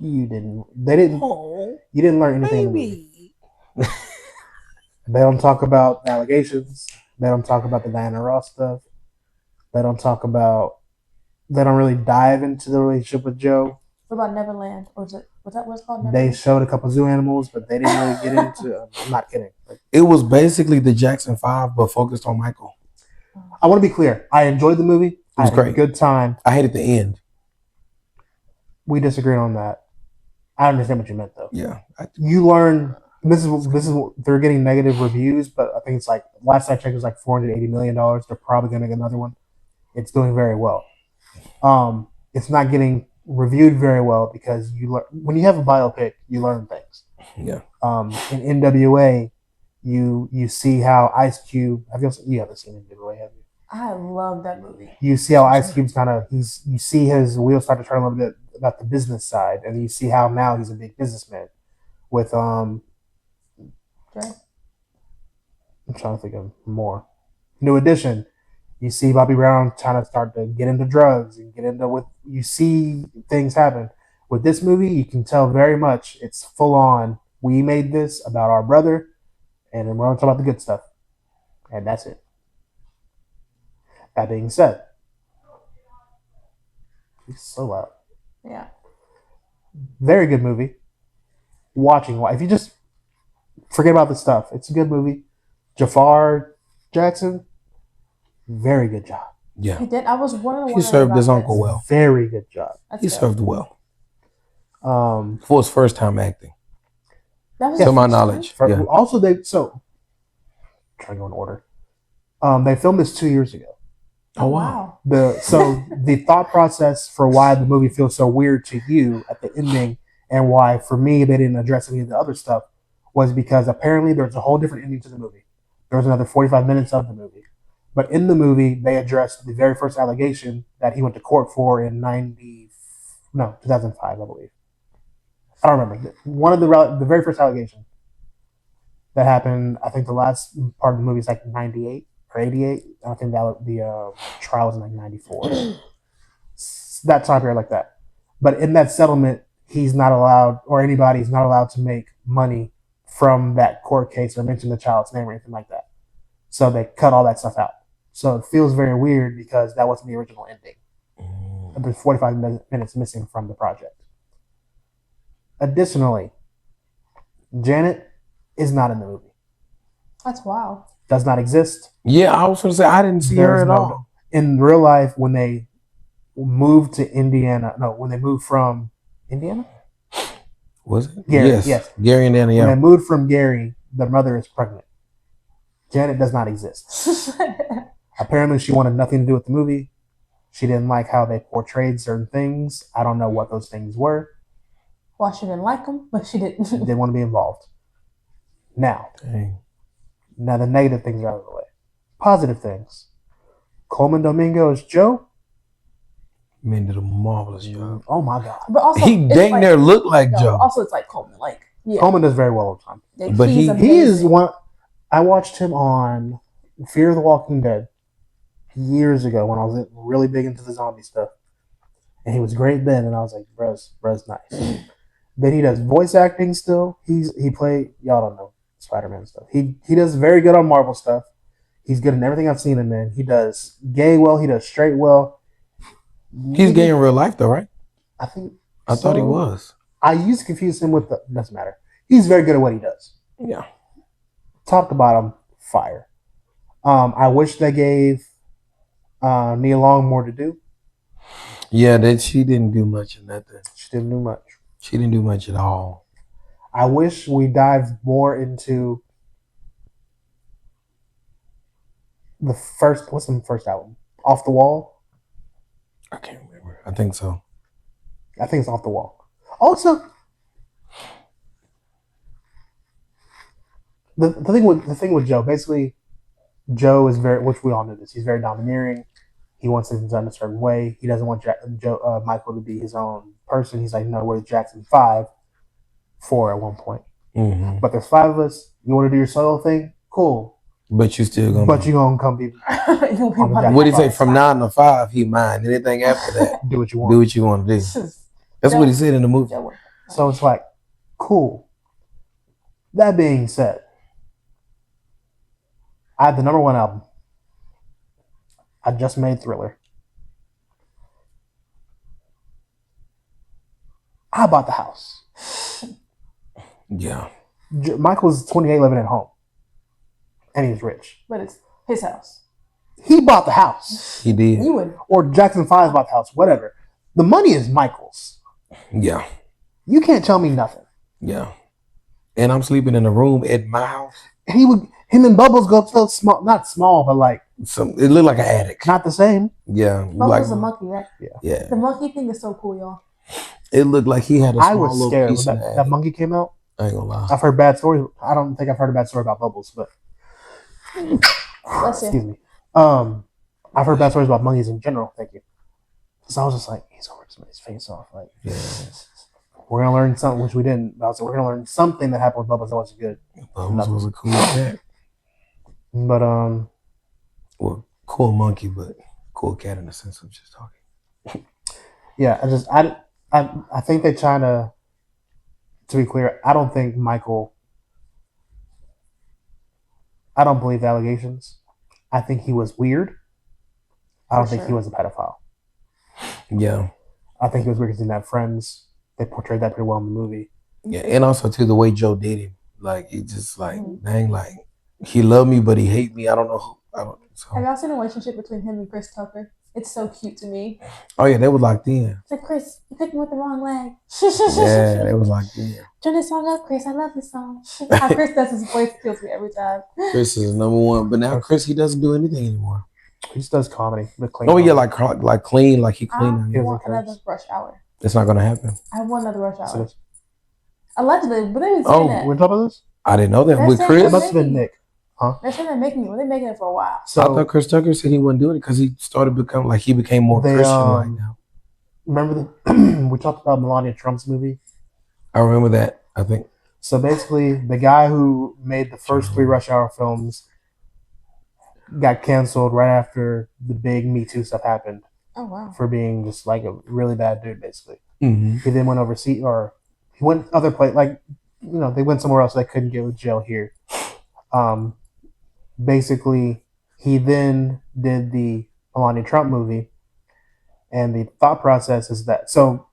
Yeah. You didn't. They didn't. Oh, you didn't learn anything in the movie. They don't talk about the allegations. They don't talk about the Diana Ross stuff. They don't talk about. They don't really dive into the relationship with Joe. What about Neverland? Or was that what it's called? Neverland? They showed a couple zoo animals, but they didn't really get into. I'm not kidding. it was basically the Jackson 5, but focused on Michael. I want to be clear. I enjoyed the movie. It was great. A good time. I hated the end. We disagreed on that. I understand what you meant, though. Yeah. You learn. This is they're getting negative reviews, but I think it's like last I checked, it was like $480 million. They're probably gonna make another one. It's doing very well. It's not getting reviewed very well because when you have a biopic, you learn things. Yeah. In NWA, you see how Ice Cube. You haven't seen NWA, have you? I love that movie. You see how Ice Cube's you see his wheels start to turn a little bit about the business side, and you see how now he's a big businessman. With Okay. I'm trying to think of more. New Edition. You see Bobby Brown trying to start to get into drugs and get into what you see things happen. With this movie, you can tell very much it's full on. We made this about our brother, and then we're going to talk about the good stuff. And that's it. That being said, it's so loud. Yeah. Very good movie. If you just forget about the stuff, it's a good movie. Jafar Jackson, very good job. Yeah. He did. I was wondering. He served his uncle well. Very good job. That's He good. served well. For his first time acting. That was to my knowledge. Yeah. Also, trying to go in order. They filmed this 2 years ago. Oh wow. The thought process for why the movie feels so weird to you at the ending, and why for me they didn't address any of the other stuff, was because apparently there's a whole different ending to the movie. There was another 45 minutes of the movie, but in the movie they addressed the very first allegation that he went to court for in 2005, I believe. I don't remember. One of the very first allegation that happened. I think the last part of the movie is like 98 or 88. I think the trial was in like 94. That time period like that. But in that settlement, he's not allowed, or anybody's not allowed to make money from that court case or mention the child's name or anything like that. So they cut all that stuff out. So it feels very weird because that wasn't the original ending. There's 45 minutes missing from the project. Additionally, Janet is not in the movie. That's wild. Does not exist. Yeah, I was going to say, I didn't see her at all. In real life, when they moved to Indiana, when they moved from Indiana? Was it? Gary, yes. Gary and Indiana. When they moved from Gary, the mother is pregnant. Janet does not exist. Apparently, she wanted nothing to do with the movie. She didn't like how they portrayed certain things. I don't know what those things were. Well, she didn't like them, but she didn't. She didn't want to be involved. Now the negative things are out of the way. Positive things. Coleman Domingo is Joe. Man did a marvelous job. Oh my god. But also, He it's dang like, near looked like no, Joe. also it's like Coleman. Like, yeah, Coleman does very well all the time. like, But he's he He is amazing. one. I watched him on Fear the Walking Dead years ago when I was really big into the zombie stuff, and he was great then. And I was like, "Bruh's nice." Then he does voice acting still. He played, y'all don't know, Spider-Man stuff. He does very good on Marvel stuff. He's good in everything I've seen him in. He does gay well. He does straight well. He's gay in real life though, right? I think. I thought he was. I used to confuse him with the. Doesn't matter. He's very good at what he does. Yeah. Top to bottom, fire. I wish they gave Nia Long more to do. Yeah, that she didn't do much in that thing. She didn't do much. She didn't do much at all. I wish we dived more into the first. What's the first album? Off the Wall. I can't remember. I think so. I think it's Off the Wall. Also, the thing with Joe, basically, Joe is very, which we all know this. He's very domineering. He wants things done a certain way. He doesn't want Michael to be his own person. He's like, no, we're Jackson 4 at one point. Mm-hmm. But there's 5 of us. You want to do your solo thing? Cool. But you still gonna. But you gonna come be. You'll be On the my- Jackson What do you say? 5. From 9 to 5, he mind. Anything after that, Do what you want. do what you want to do. That's what he said in the movie. So it's like, cool. That being said, I have the number 1 album. I just made Thriller. I bought the house. Yeah. Michael's 28 living at home. And he's rich. But it's his house. He bought the house. He did. You would. Or Jackson 5 bought the house. Whatever. The money is Michael's. Yeah. You can't tell me nothing. Yeah. And I'm sleeping in a room at my house. And him and Bubbles go up so small, not small, but like It looked like an attic. not the same. Yeah. Bubbles a monkey, right? Yeah. The monkey thing is so cool, y'all. It looked like he had a I small was little scared piece when in the that attic. monkey came out. I ain't gonna lie. I've heard bad stories. I don't think I've heard a bad story about Bubbles, but Bless you. excuse me. I've heard bad stories about monkeys in general. Thank you. So I was just like, he's gonna rip somebody's face off. Like, Yeah. we're gonna learn something, which we didn't. I was like, we're gonna learn something that happened with Bubbles that wasn't good. Bubbles was a cool cat. But Well, cool monkey, but cool cat in the sense of just talking. yeah, I think they're trying to. To be clear, I don't think Michael. I don't believe the allegations. I think he was weird. I don't think he was a pedophile. Yeah. I think he was weird because he didn't have friends. They portrayed that pretty well in the movie. Yeah. And also too the way Joe did him. Like he just like dang, like he loved me but he hate me. I don't know. Have y'all seen the relationship between him and Chris Tucker? It's so cute to me. Oh yeah, they were locked in. It's like, Chris, you picked me with the wrong leg. Yeah, they was locked in. Turn this song up, Chris. I love this song. How Chris does his voice kills me every time. Chris is number 1, but now Chris he doesn't do anything anymore. He just does comedy. But clean Oh yeah, comedy. like clean, like he I clean. now. want another Rush Hour. It's not gonna happen. I want another Rush So Hour. Allegedly, but they didn't say Oh, that. we're talking about this? I didn't know that They're with saying Chris. It must have been Nick. They're saying they're making it. Well, they're making it for a while. I So thought Chris Tucker said he wasn't doing it because he started becoming like he became more They, Christian right now. remember the we talked about Melania Trump's movie. I remember that. I think. So basically, the guy who made the first 3 Rush Hour films got canceled right after the big Me Too stuff happened Oh, wow. for being just like a really bad dude, basically. Mm-hmm. He then went overseas, or he went other place, like, you know, they went somewhere else. They couldn't get with jail here. Basically, he then did the Melania Trump movie, and the thought process is that. So,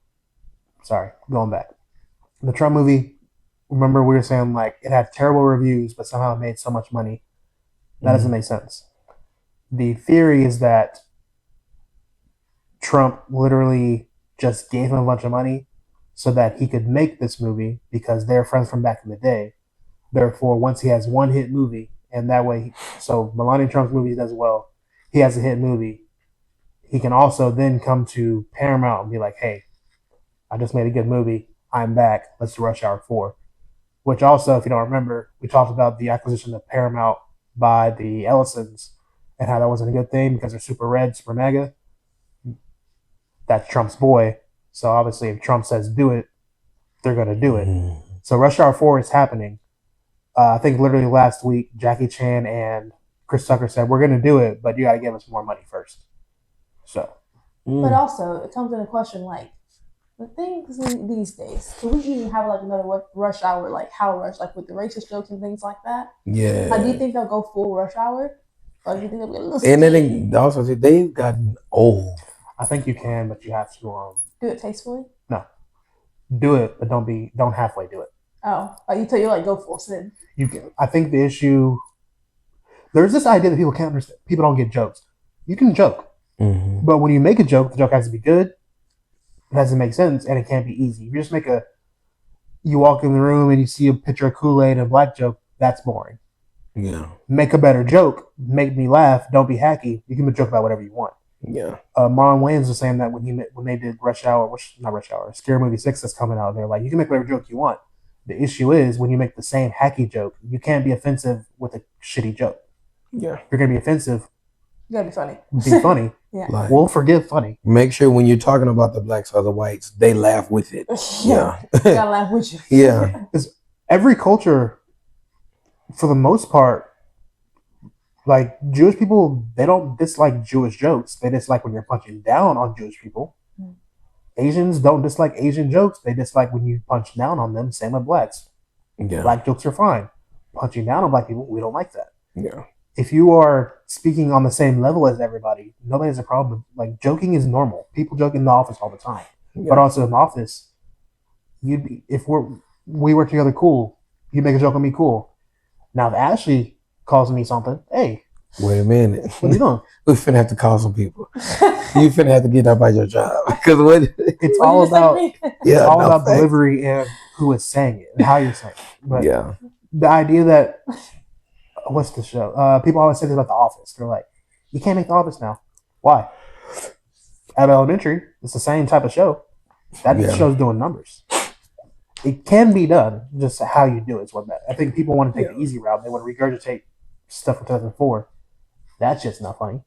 sorry, going back, the Trump movie. Remember, we were saying like it had terrible reviews, but somehow it made so much money. That doesn't make sense. The theory is that Trump literally just gave him a bunch of money so that he could make this movie because they're friends from back in the day. Therefore, once he has one hit movie, and that way, so Melania Trump's movie does well, he has a hit movie, he can also then come to Paramount and be like, hey, I just made a good movie. I'm back. Let's do Rush Hour 4. Which also, if you don't remember, we talked about the acquisition of Paramount by the Ellisons and how that wasn't a good thing because they're super red, super mega. that's Trump's boy. So obviously, if Trump says do it, they're going to do it. Mhm. So Rush Hour 4 is happening. I think literally last week, Jackie Chan and Chris Tucker said, we're going to do it, but you got to give us more money first. So. But also, it comes into question, like, the things these days, do we even have, like, another Rush Hour, like, how Rush, like, with the racist jokes and things like that? Yeah. Do you think they'll go full Rush Hour? Or do you think they'll be a little And skinny? then also they've gotten old. I think you can, but you have to Do it tastefully? do it, but don't halfway do it. Oh, you like go full sin. You can. I think the issue there's this idea that people can't understand. People don't get jokes. You can joke, but when you make a joke, the joke has to be good. It has to make sense, and it can't be easy. If you just you walk in the room and you see a picture of Kool-Aid and a black joke, that's boring. Yeah. Make a better joke. Make me laugh. Don't be hacky. You can joke about whatever you want. Yeah. Marlon Wayans was saying that when they did not Rush Hour, Scary Movie 6 that's coming out, they're like, you can make whatever joke you want. The issue is when you make the same hacky joke, you can't be offensive with a shitty joke. Yeah. If you're going to be offensive, You gotta be funny. be funny. Yeah. Like, We'll forgive funny. make sure when you're talking about the blacks or the whites, they laugh with it. Yeah. You gotta laugh with you. Yeah. Every culture, for the most part, like Jewish people, they don't dislike Jewish jokes. They dislike when you're punching down on Jewish people. Asians don't dislike Asian jokes. They dislike when you punch down on them. Same with blacks. Yeah. Black jokes are fine. Punching down on black people, we don't like that. Yeah. If you are speaking on the same level as everybody, nobody has a problem. Like joking is normal. People joke in the office all the time. Yeah. But also in the office, if we work together, cool. You make a joke on me, cool. Now if Ashley calls me something, hey, Wait a minute. what are you doing? We finna have to call some people. You finna have to get up by your job. Because It's all about facts. delivery and who is saying it and how you're saying it. But Yeah. the idea that what's the show? People always say this about The Office. They're like, you can't make The Office now. Why? At Elementary, it's the same type of show. That show's doing numbers. It can be done. Just how you do it is what matters. I think people want to take the easy route. They want to regurgitate stuff from 2004. That's just not funny.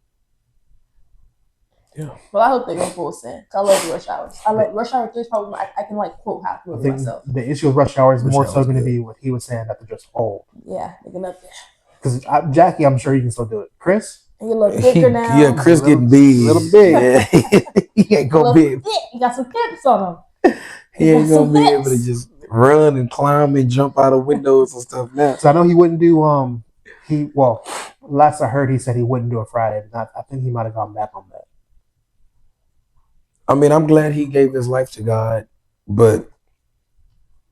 Yeah. Well, I hope they go full sin. I love Rush Hours. I love Rush Hour 3 is probably I can like quote half I of think myself. the issue with Rush Hour is Rush more Hour's so going to good. be what he was saying that they're just old. Yeah, they can up there. Because Jackie, I'm sure you can still do it. Chris? And you look bigger now. Yeah, Chris getting big. Little big. Yeah. He ain't gonna be. You got some hips on him. He ain't gonna be Some able to hips. just run and climb and jump out of windows and stuff now. So I know he wouldn't do last I heard he said he wouldn't do a Friday. I think he might have gone back on that. I mean, I'm glad he gave his life to God, but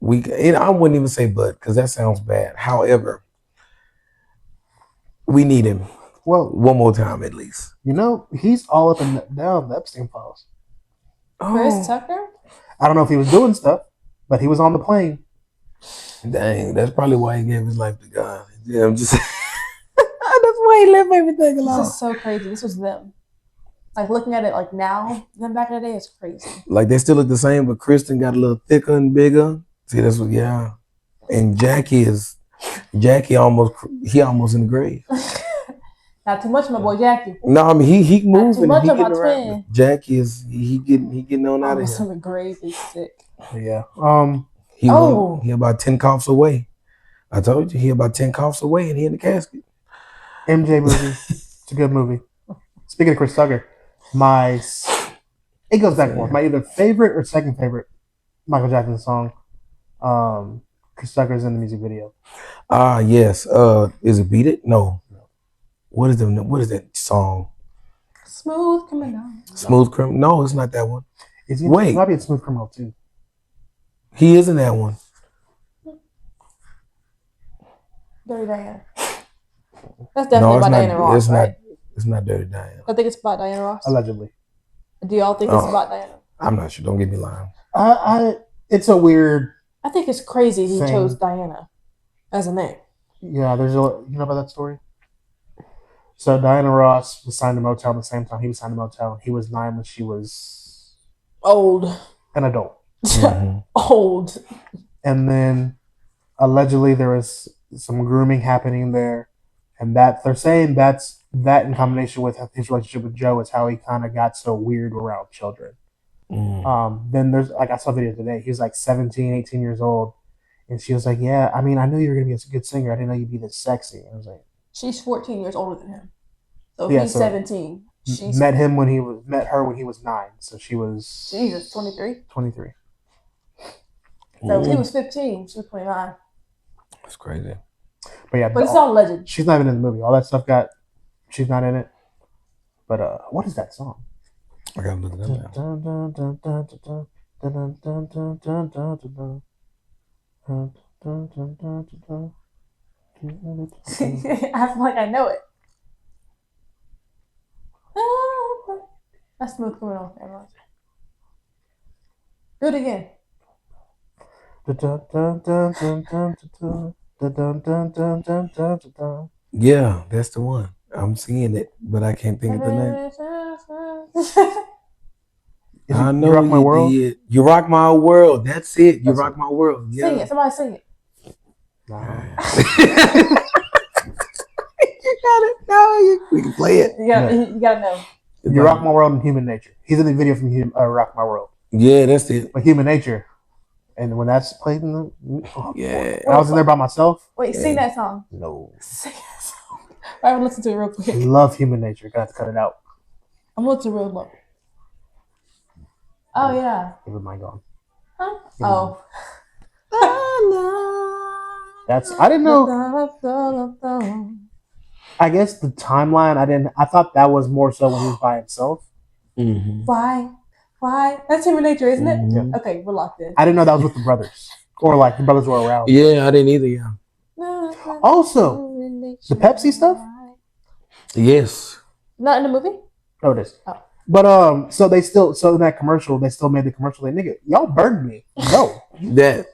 I wouldn't even say but because that sounds bad. However, we need him Well, one more time at least. he's all up and down the Epstein files. Chris Tucker? I don't know if he was doing stuff, but he was on the plane. Dang, that's probably why he gave his life to God. Yeah, I'm just. That's why he left everything alone. This is so crazy. This was them. Like looking at it like now, them back in the day is crazy. Like they still look the same, but Kristen got a little thicker and bigger. See, that's what, yeah. And Jackie almost in the grave. Not too much, my boy Jackie. No, I mean he moving. too much He of my getting around. twin. Jackie is he getting on out of Almost here. in the grave is sick. Yeah. He about 10 coughs away. I told you he about 10 coughs away and he in the casket. MJ movie. It's a good movie. Speaking of Chris Tucker, it goes back and forth. My either favorite or second favorite Michael Jackson song. Chris Tucker's in the music video. Yes. Is it Beat It? No. What is that song? Smooth criminal. Smooth Criminal? No, it's not that one. Wait. It might be a Smooth Criminal too. He is in that one. Dirty Diana. That's definitely about Diana Ross, it's right? It's not Dirty Diana. I think it's about Diana Ross. Allegedly. Do y'all think it's about Diana? I'm not sure. Don't get me lying. It's a weird. I think it's crazy he Same. chose Diana as a name. Yeah, you know about that story? So Diana Ross was signed to Motown at the same time he was signed to Motown. He was 9 when she was Old. an adult. Mhm. Old. And then allegedly there was some grooming happening there. And that they're saying that in combination with his relationship with Joe is how he kind of got so weird around children. Then there's like I saw a video today. He was like 17, 18 years old, and she was like, "Yeah, I mean, I knew you were gonna be a good singer. I didn't know you'd be this sexy." And I was like, She's 14 years older than him. So Yeah, he's so 17. She's met her when he was 9. So she was Jesus, 23. 23. So he was 15. She was 29. That's crazy. But yeah, But it's all legend. she's not even in the movie. All that stuff she's not in it. But what is that song? I gotta look it up now. I feel like I know it. That's Smooth Criminal. Do it again. Yeah, that's the one. I'm seeing it, but I can't think of the name. I know You Rock My World? did. You Rock My World. That's it. You Rock My World. Yeah. Sing it. Somebody sing it. No. You got it. No, we can play it. You gotta know. You Rock My World and Human Nature. He's in the video from Rock My World. Yeah, that's it. But Human Nature. And when that's played in the Yeah. I was in there by myself. Wait, sing that song. No. Sing that song. I will listen to it real quick. Love Human Nature. Gotta cut it out. I'm going to real low. Oh yeah. Never mind gone. Huh? Oh. That's I didn't know. I guess the timeline I thought that was more so when he was by himself. Mm-hmm. Why? That's Human Nature, isn't it? Mhm. Okay, we're locked in. I didn't know that was with the brothers. Or like the brothers were around. Yeah, I didn't either. Yeah. Also, the Pepsi stuff? Yes. Not in the movie? Oh, it is. Oh. But so in that commercial, they still made the commercial like, nigga, y'all burdened me. No. That.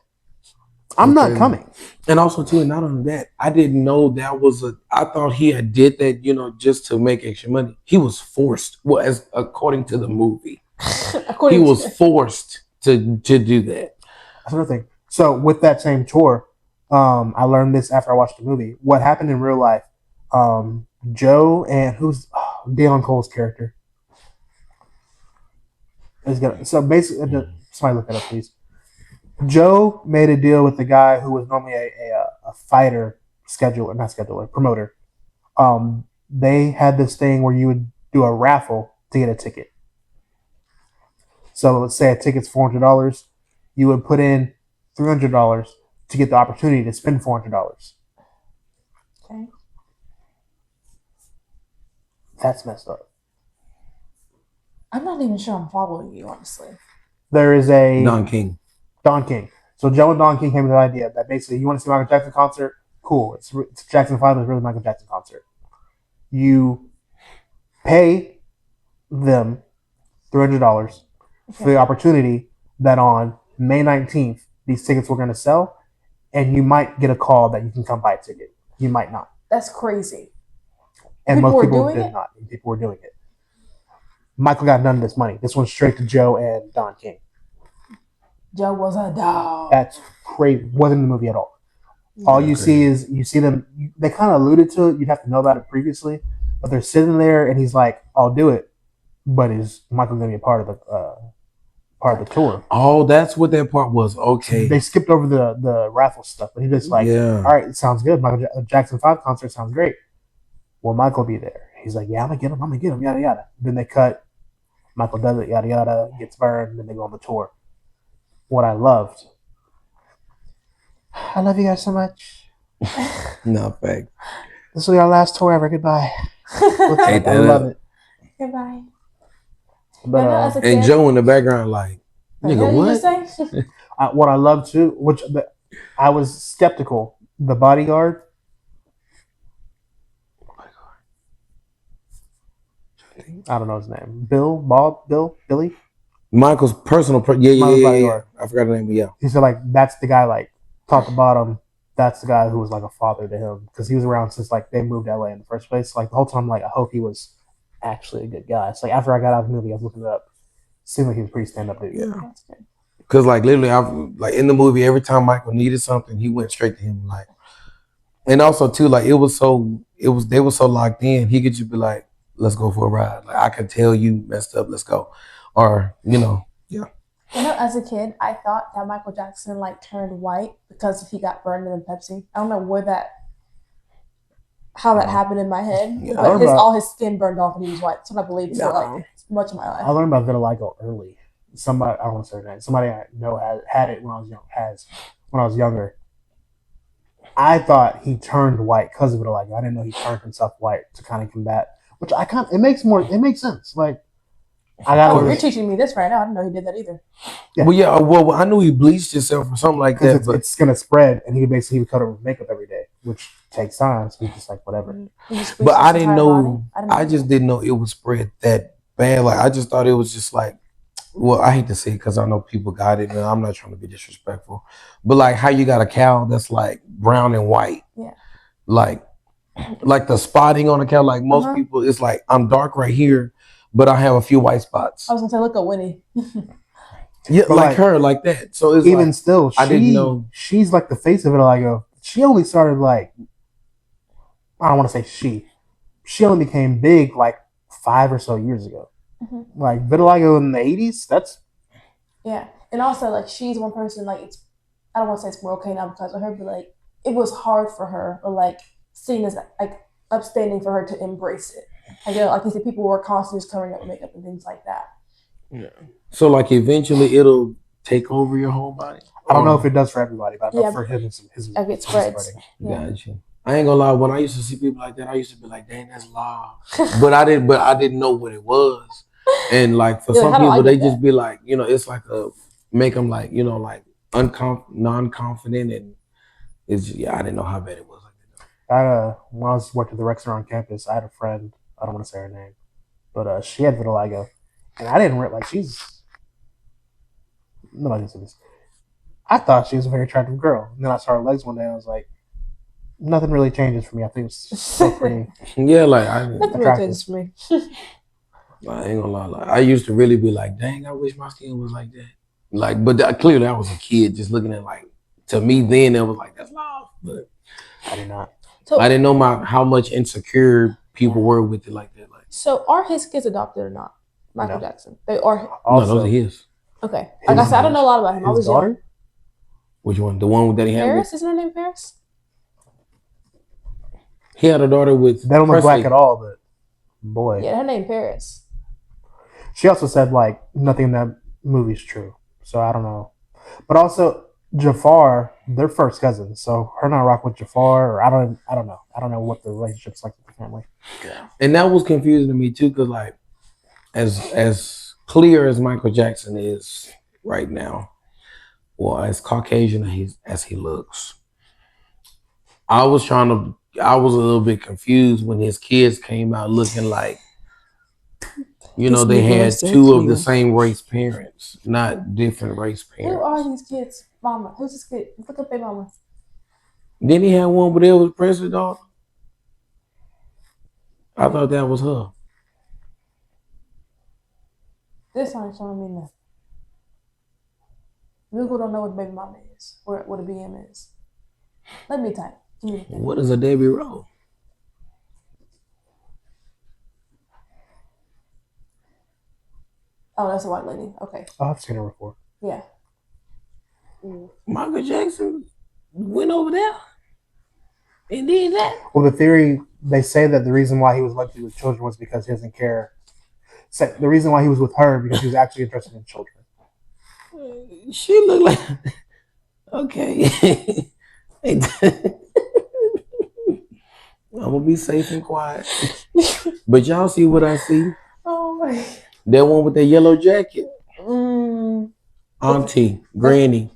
I'm not coming. And also too, and not only that, I didn't know that was I thought he had did that, just to make extra money. He was forced. Well, as according to the movie. He was forced to do that. That's another thing. So with that same tour, I learned this after I watched the movie. What happened in real life? Joe and who's Dalen Cole's character? So basically, somebody look that up, please. Joe made a deal with the guy who was normally a fighter promoter. They had this thing where you would do a raffle to get a ticket. So let's say a ticket's $400. You would put in $300 to get the opportunity to spend $400. Okay. That's messed up. I'm not even sure I'm following you, honestly. There is a Don King. So Joe and Don King came with the idea that basically you want to see Michael Jackson concert? Cool. It's Jackson 5, but it's really Michael Jackson concert. You pay them $300 for the opportunity that on May 19th, these tickets were going to sell, and you might get a call that you can come buy a ticket. You might not. That's crazy. And People most were people doing did it? not. And people were doing it. Michael got none of this money. This went straight to Joe and Don King. Joe was a dog. That's crazy. Wasn't in the movie at all. All you see them. They kind of alluded to it. You'd have to know about it previously, but they're sitting there, and he's like, "I'll do it," but is Michael going to be a part of the tour? Oh, that's what that part was. Okay. They skipped over the raffle stuff, but he just like, Yeah. "All right, it sounds good. Michael Jackson 5 concert sounds great. Will Michael be there?" He's like, "Yeah, I'm gonna get him. Yada yada." Then they cut. Michael does it. Yada yada. Gets burned. Then they go on the tour. What I loved. I love you guys so much. No, fact. This will be our last tour ever. Goodbye. I love it. Goodbye. But And Joe in the background, like, nigga, what? What I love too, I was skeptical. The bodyguard. I don't know his name. Billy. Michael's personal. Yeah. I forgot the name, but yeah. He said like that's the guy like top to bottom. That's the guy who was like a father to him because he was around since like they moved to LA in the first place. Like the whole time, like I hope he was actually a good guy. So like after I got out of the movie, I was looking it up. Seemed like he was pretty stand up dude. Yeah. Because like literally, like in the movie, every time Michael needed something, he went straight to him. Like, and also too, like they were so locked in. He could just be like, "Let's go for a ride." Like I could tell you messed up, let's go, or You know, as a kid, I thought that Michael Jackson like turned white because he got burned in the Pepsi. I don't know how that happened in my head, Yeah, but all his skin burned off and he was white. That's what I believed for like much of my life. I learned about vitiligo early. Somebody, I don't want to say her name. Somebody I know had it when I was young. When I was younger. I thought he turned white because of vitiligo. I didn't know he turned himself white to kind of combat. Which it makes sense. Like I got. You're teaching me this right now. I didn't know he did that either. Yeah. Well, I knew he bleached himself or something like that. But it's gonna spread, and he would cut it with makeup every day, which takes time. So he's just like whatever. But I didn't know. I just didn't know it would spread that bad. Like I just thought it was just like. Well, I hate to say it because I know people got it, and I'm not trying to be disrespectful. But like how you got a cow that's like brown and white. Yeah. Like the spotting on a cow. Like most people, it's like I'm dark right here, but I have a few white spots. I was gonna say, look at Winnie. Yeah, like her, like that. So it's even still, I didn't know she's like the face of it. Like she only started like I don't want to say she only became big like 5 or so years ago. Mm-hmm. Like vitiligo in the 80s. That's and also like she's one person like I don't want to say it's more okay now because of her, but like it was hard for her or like seen as like upstanding for her to embrace it. Like, like you said, people wore costumes covering up makeup and things like that. Yeah. So like eventually it'll take over your whole body. I don't know if it does for everybody, but I know for him, it spreads. Gotcha. I ain't gonna lie. When I used to see people like that, I used to be like, "Dang, that's law," but I didn't know what it was. And like for some people, they just be like, it's like make them like, like non-confident, and it's I didn't know how bad it was. When I was working at the restaurant on campus, I had a friend. I don't want to say her name, but she had vitiligo, and I didn't like nobody said this. I thought she was a very attractive girl, and then I saw her legs one day, and I was like, nothing really changes for me. I think it's so pretty. Yeah, like nothing really changes for me. I ain't gonna lie. Like, I used to really be like, dang, I wish my skin was like that. Like, but clearly I was a kid just looking at like, to me then it was like, that's love. But I did not. So, I didn't know how much insecure people were with it like that. Like, so are his kids adopted or not? Michael Jackson. They are. Also, no, those are his. Okay. Like I said, I don't know a lot about him. I was young. Which one? The one that he had? Paris? Isn't her name Paris? He had a daughter with. They don't look black at all, but boy. Yeah, her name Paris. She also said like nothing in that movie's true, so I don't know. But also Jafar, they're first cousins, so her not rock with Jafar, or I don't know. I don't know what the relationship's like with the family. Yeah. And that was confusing to me too, because like as clear as Michael Jackson is right now, or as Caucasian as he looks, I was a little bit confused when his kids came out looking like. They had two of the same race parents, not different race parents. Who are these kids' mama? Who's this kid? Look up their mama. Then he had one, but it was Prince's daughter. I thought that was her. This ain't showing me nothing. People don't know what baby mama is, or what a BM is. Let me type. What is a Debbie Rowe? Oh, that's a white lady. Okay. Oh, I've seen her before. Yeah. Michael Jackson went over there and did that. Well, the theory, they say that the reason why he was lucky with children was because he doesn't care. So the reason why he was with her because he was actually interested in children. She looked like okay. I'm gonna be safe and quiet. But y'all see what I see? Oh my. That one with the yellow jacket. Auntie, Granny.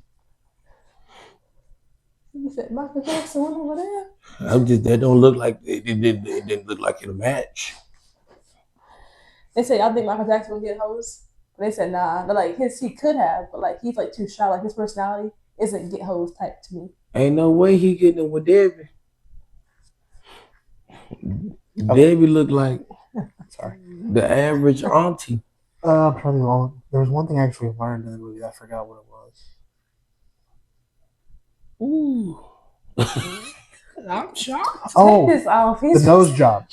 You said Michael Jackson went over there? That don't look like it didn't look like it'll match. They say I think Michael Jackson will get hoes. They said nah. But like he could have, but like he's like too shy. Like his personality isn't get hoes type to me. Ain't no way he getting it with Debbie. Debbie looked like the average auntie. I'm trying to think. There was one thing I actually learned in the movie. I forgot what it was. Ooh. I'm shocked. Oh, take this off. The nose job.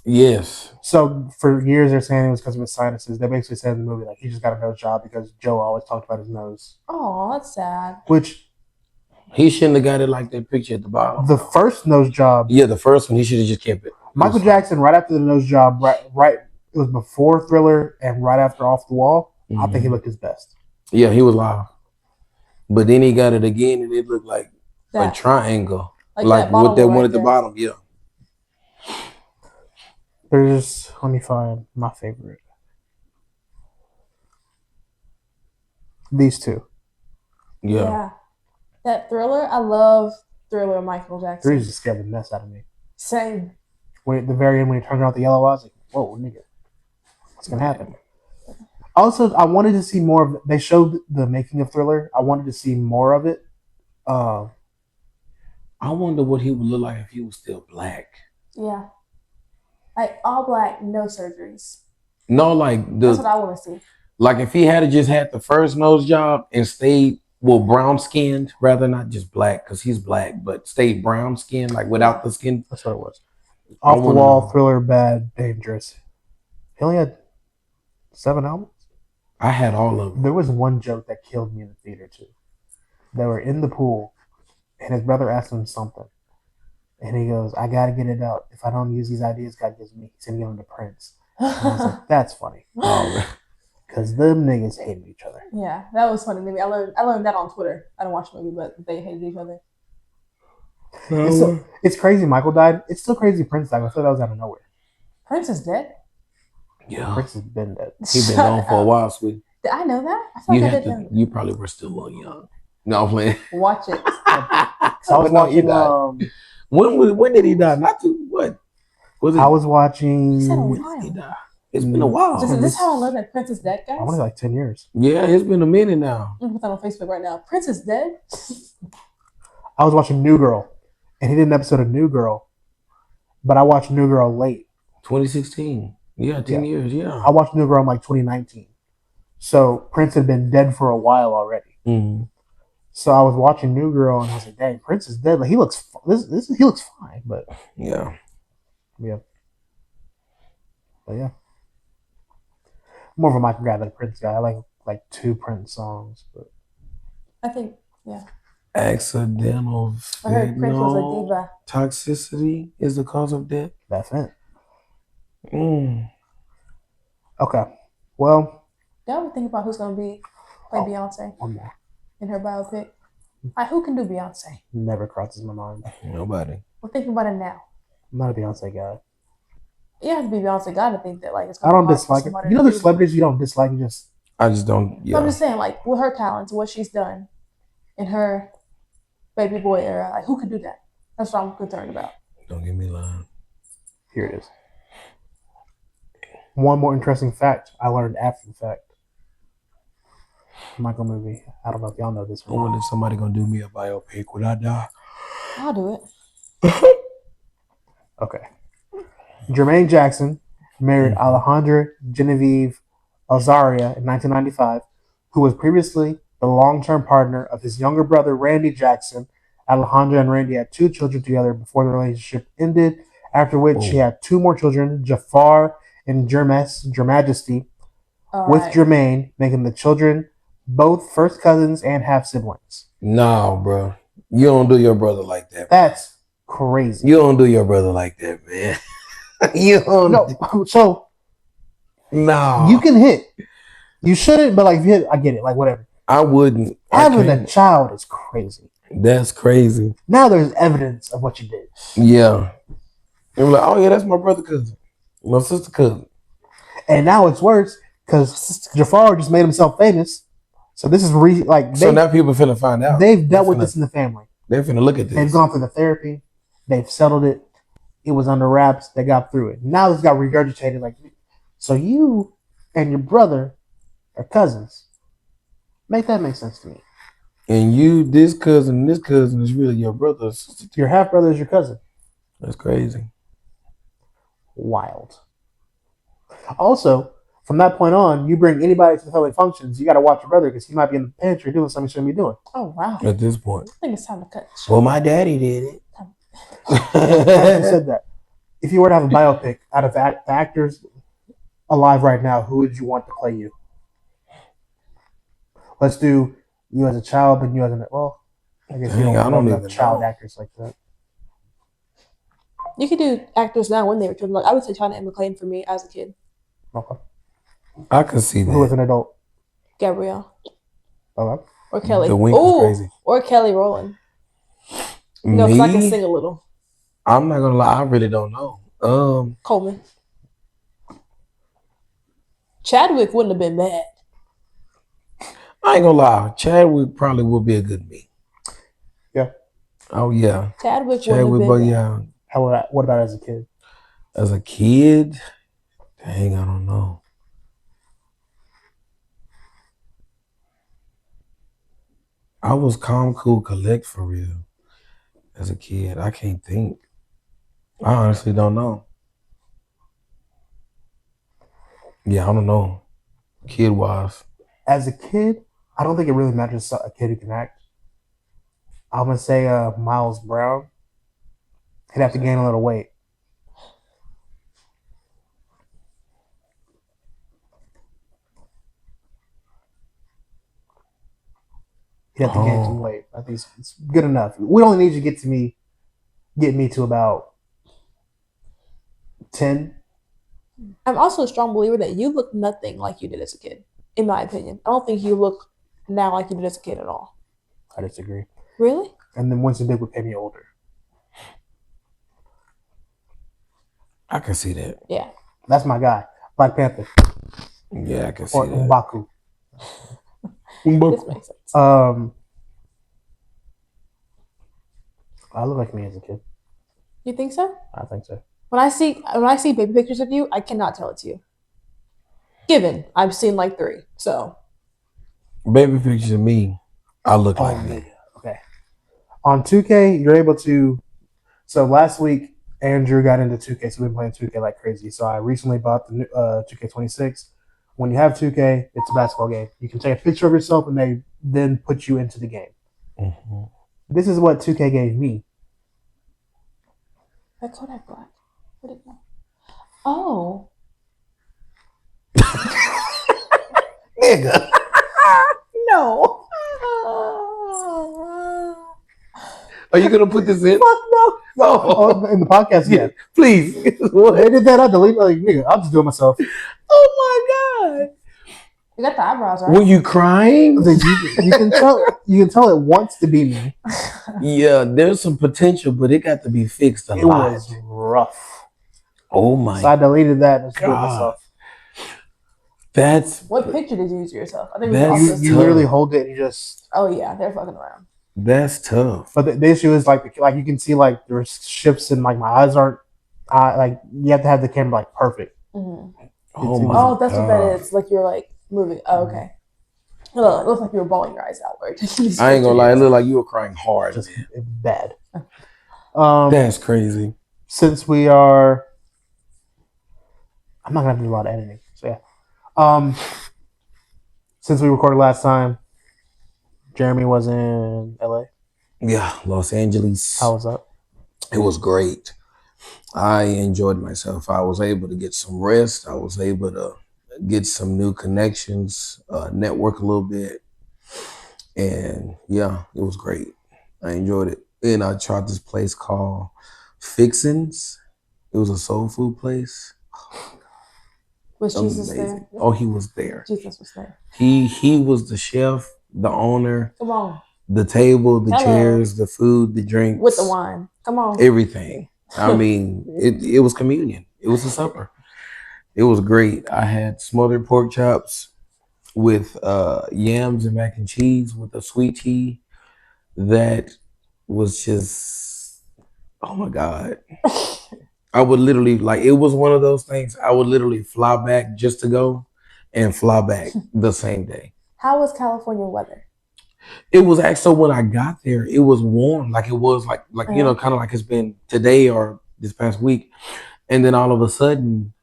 Yes. So for years they're saying it was because of his sinuses. They basically said in the movie like he just got a nose job because Joe always talked about his nose. Oh, that's sad. Which He shouldn't have got it like that picture at the bottom. the first nose job, Yeah, the first one, he should have just kept it. Michael Jackson, right after the nose job, right, it was before Thriller and right after Off the Wall. Mm-hmm. I think he looked his best. Yeah, he was live. But then he got it again, and it looked like a triangle, like what they wanted at the bottom. Yeah. Let me find my favorite. These two. Yeah. That Thriller, I love Thriller Michael Jackson. Three just scared the mess out of me. Same. When at the very end, when he turned out the yellow eyes, like, whoa, nigga, what's gonna happen? Also, I wanted to see more of. They showed the making of Thriller. I wanted to see more of it. I wonder what he would look like if he was still black. Yeah. Like all black, no surgeries. No, like that's what I want to see. Like if he had just had the first nose job and stayed brown skinned, rather not just black because he's black, but stayed brown skinned, like without the skin. That's what it was. Off the Wall, Thriller, Bad, Dangerous. He only had 7 albums. I had all of them. There was one joke that killed me in the theater too. They were in the pool, and his brother asked him something. And he goes, I got to get it out. If I don't use these ideas God gives me, he's going to give them to Prince. And I was like, that's funny. Because them niggas hated each other. Yeah, that was funny to me. I learned that on Twitter. I don't watch the movie, but they hated each other. It's crazy Michael died. It's still crazy Prince died. I thought that was out of nowhere. Prince is dead? Yeah. Prince has been dead. He's been gone for a while, sweet. Did I know that? I thought I didn't know. You probably were still a little young. No, I'm playing. Watch it. So I was watching... When did he die? Not to what? Was it? I was watching. It's been a while. It's been a while. Is this how I learned that Prince is dead, guys? I want to like 10 years. Yeah, it's been a minute now. I'm gonna put that on Facebook right now. Prince is dead. I was watching New Girl, and he did an episode of New Girl, but I watched New Girl late. 2016. Yeah, 10 years. Yeah. I watched New Girl in like 2019. So Prince had been dead for a while already. Mm-hmm. So I was watching New Girl, and I was like, "Dang, Prince is dead. Like he looks, he looks fine." But yeah. But yeah, more of a Michael guy than a Prince guy. I like 2 Prince songs, but I think accidental. I heard Prince was a diva. Toxicity is the cause of death. That's it. Okay. Well, y'all think about who's gonna play Beyonce. One more. In her biopic. Like, who can do Beyonce? Never crosses my mind. Nobody. We're thinking about it now. I'm not a Beyonce guy. You have to be Beyonce guy to think that like it's. I don't dislike it. You know, there's celebrities you don't dislike. I just don't. Yeah. So I'm just saying, like, with her talents, what she's done in her baby boy era, like, who could do that? That's what I'm concerned about. Don't get me lying. Here it is. One more interesting fact I learned after the fact. Michael movie. I don't know if y'all know this one. I wonder if somebody gonna do me a biopic when I die. I'll do it. Okay. Jermaine Jackson married Alejandra Genevieve Azaria in 1995, who was previously the long-term partner of his younger brother Randy Jackson. Alejandra and Randy had 2 children together before the relationship ended, after which she had 2 more children, Jafar and Jermajesty, with Jermaine, making the children both first cousins and half-siblings. No, bro. You don't do your brother like that. That's crazy. You don't do your brother like that, man. You don't. No, so... No. You can hit. You shouldn't, but like if you hit, I get it. Like whatever. I wouldn't. Having a child is crazy. That's crazy. Now there's evidence of what you did. Yeah. And we're like, oh yeah, that's my brother cousin. My sister cousin. And now it's worse because Jafar just made himself famous. So this is so now people finna find out. They've dealt with this in the family. They're finna look at this. They've gone through the therapy. They've settled it. It was under wraps. They got through it. Now it's got regurgitated. Like, so you and your brother are cousins. Make that make sense to me. And you, this cousin is really your brother. Your half brother is your cousin. That's crazy. Wild. Also, from that point on, you bring anybody to the family functions, you got to watch your brother because he might be in the pantry doing something he shouldn't be doing. Oh, wow. At this point. I think it's time to cut. Well, my daddy did it. I said that. if you were to have a biopic out of the actors alive right now, who would you want to play you? Let's do you as a child and you as an I guess Dang, I don't even child know. actors like that. You could do actors now when they were children. Like I would say China and McClain for me as a kid. Okay. I can see Who was that. an adult? Gabrielle Okay. or Kelly. The Wink is Ooh, crazy. or Kelly Rowland. You know, because I can Me, sing a little. I'm not gonna lie. I really don't know. Coleman. Chadwick wouldn't have been bad. I ain't gonna lie. Chadwick probably would be a good me. Yeah. Oh yeah. Chadwick Chadwick, wouldn't but have been bad. yeah. What about as a kid? As a kid, dang, I don't know. I was calm, cool, collect for real. As a kid, I can't think. I honestly don't know. Yeah, I don't know. Kid wise. As a kid, I don't think it really matters a kid who can act. I'm gonna say Miles Brown. He'd have to gain a little weight. He'd have to gain some weight. I think it's good enough. We only need you to get me to about 10. I'm also a strong believer that you look nothing like you did as a kid, in my opinion. I don't think you look now like you did as a kid at all. I disagree. Really? And then Winston Dick would pay me older. I can see that. Yeah. That's my guy. Black Panther. Yeah, I can see Or that. M'Baku. This makes sense. I look like me as a kid. You think so? I think so. When I see baby pictures of you, I cannot tell it's you. Given I've seen like 3, so Baby pictures of me, I look like me. Okay. On 2K, you're able to. So last week, Andrew got into 2K, so we've been playing 2K like crazy. So I recently bought the new 2K26. When you have 2K, it's a basketball game. You can take a picture of yourself, and they then put you into the game. Mm-hmm. This is what 2K gave me. that Kodak Black. What did it know? Oh. Nigga. No. Are you gonna put this in? Fuck no. Oh, In the podcast, yeah. Please. They did that. I deleted. Like, nigga, I'll just do it myself. Oh my god. You got the eyebrows, right? Were you crying? You can tell. You can tell it wants to be me. Yeah, there's some potential, but it got to be fixed a It lot. was rough. Oh my So I deleted that and just do it God. myself. That's What picture did you use of yourself? I think That's- You literally hold it and you just. Oh yeah, they're fucking around. that's tough. But the issue is like you can see like there's shifts and like my eyes aren't. Like you have to have the camera like perfect. Mm-hmm. Oh my Oh, that's what God. that is. Like you're like moving. Oh, okay. Well, it looks like you were bawling your eyes out. Right? I ain't gonna lie, it looked like you were crying hard. Just Man. bad. That's crazy. Since we are, I'm not gonna have to do a lot of editing. So yeah. Since we recorded last time, Jeremy was in LA. Yeah, Los Angeles. How was that? It was great. I enjoyed myself. I was able to get some rest. I was able to get some new connections, network a little bit. And yeah, it was great. I enjoyed it. And I tried this place called Fixins. It was a soul food place. Was Jesus Amazing. there? Oh, he was there. Jesus was there. He was the chef, the owner, Come on. the table, the Hello. chairs, the food, the drinks. With the wine. Come on. Everything. I mean, it was communion. It was a supper. It was great. I had smothered pork chops with yams and mac and cheese with a sweet tea. That was just, oh my God. I would literally, like, it was one of those things. I would literally fly back just to go and fly back the same day. How was California weather? It was actually, so when I got there, it was warm. Like it was like you know, kind of like it's been today or this past week. And then all of a sudden,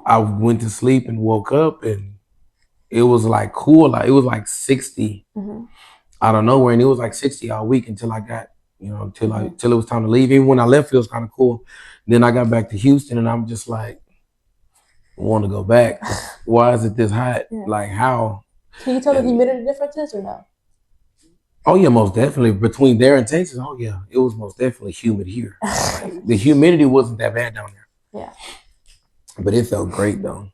I went to sleep and woke up and it was like cool. Like it was like 60 out of nowhere. And it was like 60 all week until I got you know, till it was time to leave. Even when I left, it was kind of cool. Then I got back to Houston, and I'm just like, I want to go back. Why is it this hot? Yeah. Like how? Can you tell the humidity differences or no? Oh yeah, most definitely. Between there and Texas, oh yeah, it was most definitely humid here. Like, the humidity wasn't that bad down there. Yeah. But it felt great though.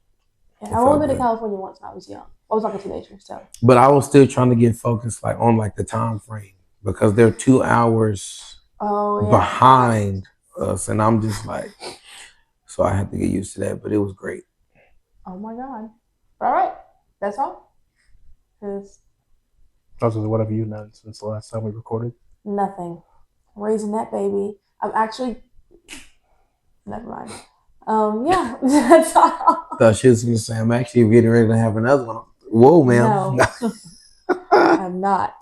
Yeah, I've only been to California once when I was young. I was like a teenager, so. But I was still trying to get focused like on like the time frame because they're 2 hours behind us, and I'm just like, so I had to get used to that. But it was great. Oh my God! All right, that's all. What have you done since the last time we recorded? Nothing. Raising that baby. I'm actually. Never mind. Yeah, that's all. I thought she was going to say, I'm actually getting ready to have another one. Whoa, man. No, I'm not.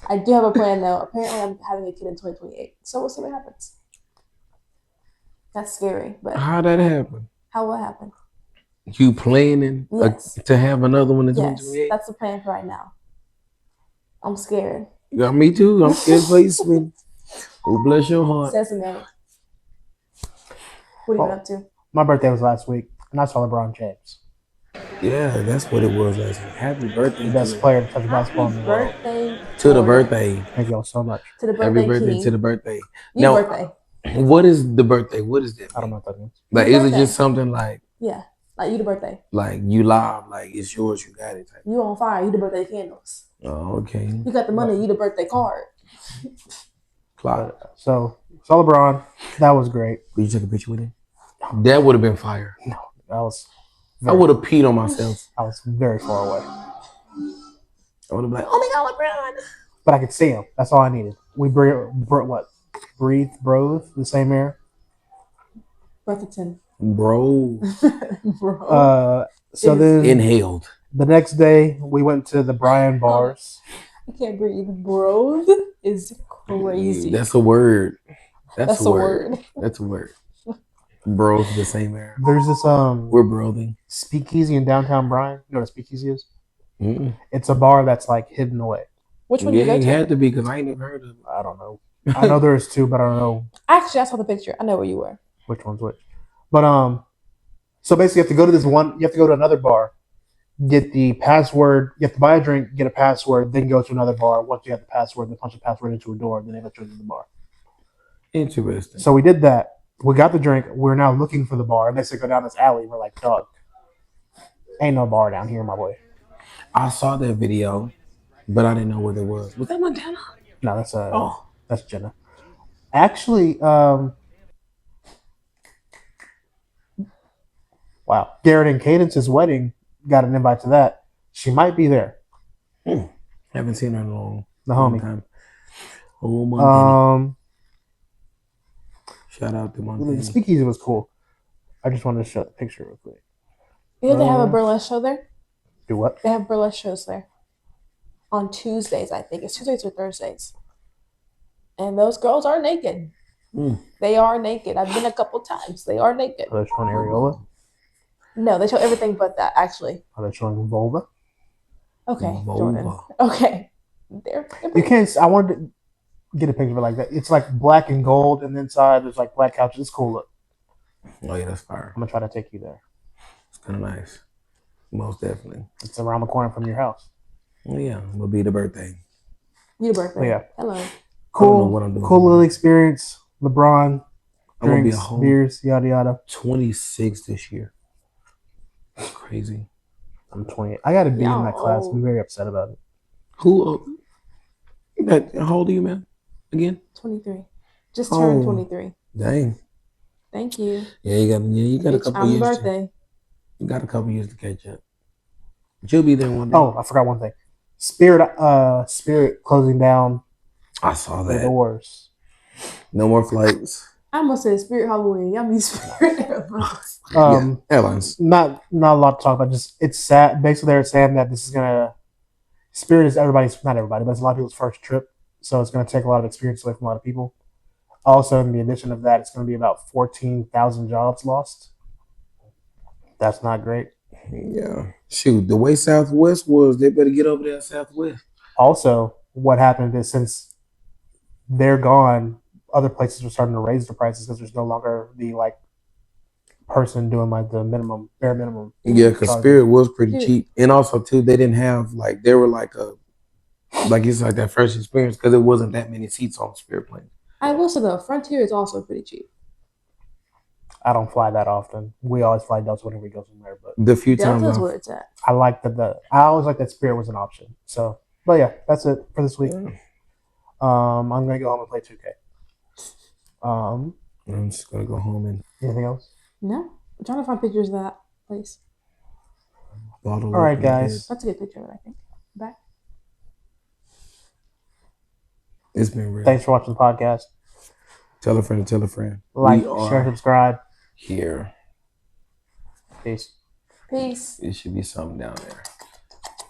I do have a plan though. Apparently, I'm having a kid in 2028. So we'll see what happens. That's scary, but How'd that happen? How will it happen? You planning to have another one in 2028? That's the plan for right now. I'm scared. Yeah, me too. I'm scared for you, sweetie. Oh, bless your heart. Sesame. What are you been up to? My birthday was last week, and I saw LeBron James. Yeah, that's what it was last week. Happy birthday. The best player to touch basketball in the world. To the birthday. Thank y'all so much. To the birthday. Happy birthday to the birthday. Your birthday. What is the birthday? What is that? I don't know what that means. Like, is it just something like? Yeah, like you the birthday. Like you live, like it's yours, you got it. Type. You on fire, you the birthday candles. Oh, okay. You got the money, you the birthday card. So saw LeBron. That was great. Did you take a picture with him? That would have been fire. No, that was. I would have peed on myself. I was very far away. I would have been like, oh my God, LeBron. But I could see him. That's all I needed. We breathe the same air. Brotherton. Bro. So then inhaled. The next day we went to the Bryan bars. I can't breathe. Bro is crazy. That's a word. That's a word. word. That's a word. Bros the same air. There's this we're brothing. Speakeasy in downtown Bryan. You know what a speakeasy is? Mm-mm. It's a bar that's like hidden away. Which one you go to? It had to be because I ain't never heard of it. I don't know. I know there's two, but I don't know. Actually, I saw the picture. I know where you were. Which one's which? But so basically you have to go to this one. You have to go to another bar, get the password. You have to buy a drink, get a password, then go to another bar. Once you have the password, then punch the password into a door, then they let you into the bar. Interesting. So we did that. We got the drink. We're now looking for the bar. And they said go down this alley. We're like, dog, ain't no bar down here, my boy. I saw that video, but I didn't know what it was. Was that Montana? No, that's Jenna. Actually, wow. Garrett and Cadence's wedding got an invite to that. She might be there. Haven't seen her in a long time. Oh, Montana. Shout out to Montana. The speakeasy was cool. I just wanted to show the picture real quick. You know they have a burlesque show there? Do what? They have burlesque shows there. On Tuesdays, I think. It's Tuesdays or Thursdays. And those girls are naked. They are naked. I've been a couple times. They are naked. Are they showing areola? No, they show everything but that, actually. Are they showing vulva? Okay, vulva. Jordan. Okay. You can't. I wanted to get a picture of it like that. It's like black and gold, and inside there's like black couches. It's cool look. Oh yeah, that's fire. I'm gonna try to take you there. It's kind of nice. Most definitely. It's around the corner from your house. Yeah, will be the birthday. Your birthday. Yeah. Hello. Cool. What I'm doing. Cool little experience. LeBron, I'm drinks, gonna be a whole beers, yada yada. 26 this year. That's crazy. I'm 28. I got a B in my class. I'm very upset about it. Who? How old are you, man? Again? 23. Just turned 23. Dang. Thank you. Yeah, you got a couple years. Birthday. You got a couple years to catch up. But you'll be there one day. Oh, I forgot one thing. Spirit closing down. I saw The that. doors. No more flights. I almost said Spirit Halloween. Y'all mean Spirit Airlines. Airlines. Not a lot to talk about. Just it's sad. Basically, they're saying that this is gonna. Spirit is not everybody, but it's a lot of people's first trip, so it's gonna take a lot of experience away from a lot of people. Also, in the addition of that, it's gonna be about 14,000 jobs lost. That's not great. Yeah. Shoot, the way Southwest was, they better get over there Southwest. Also, what happened is since they're gone, other places are starting to raise the prices because there's no longer the like person doing like the bare minimum. Yeah, because charges. Spirit was pretty Dude. cheap, and also too, they didn't have like they were like it's like that first experience because it wasn't that many seats on Spirit plane. I will say though, Frontier is also pretty cheap. I don't fly that often. We always fly Delta whenever we go somewhere, but The few times Delta's I- where it's at. I like I always like that Spirit was an option. So, but yeah, that's it for this week. I'm gonna go home and play 2K. I'm just gonna go home and Anything else? No, I'm trying to find pictures of that place. bottle. All right, up guys. That's a good picture of it, I think. Back. It's been real. Thanks for watching the podcast. Tell a friend to tell a friend. Like, We share, are subscribe. here. Peace. Peace. It should be something down there.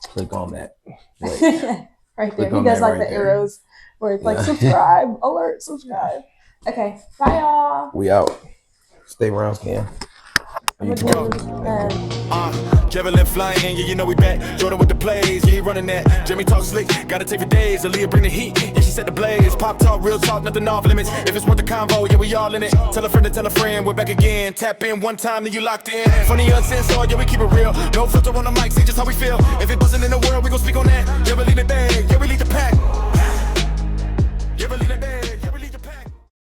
Click on that. right Click there. He on does that like right the there. arrows where it's like Yeah. subscribe, alert, subscribe. Okay, bye y'all. We out. Stay around, Scan. I'm gonna do, Javelin flying, yeah, you know we back. Jordan with the plays, yeah, he running that. Jimmy talk slick, gotta take for days. Aaliyah bring the heat, yeah, she set the blaze. Pop talk, real talk, nothing off limits. If it's worth the convo, yeah, we all in it. Tell a friend to tell a friend, we're back again. Tap in one time, then you locked in. Funny uncensored, yeah, we keep it real. No filter on the mic, say just how we feel. If it wasn't in the world, we gon' speak on that. Yeah, we lead the bag, yeah, we lead the pack.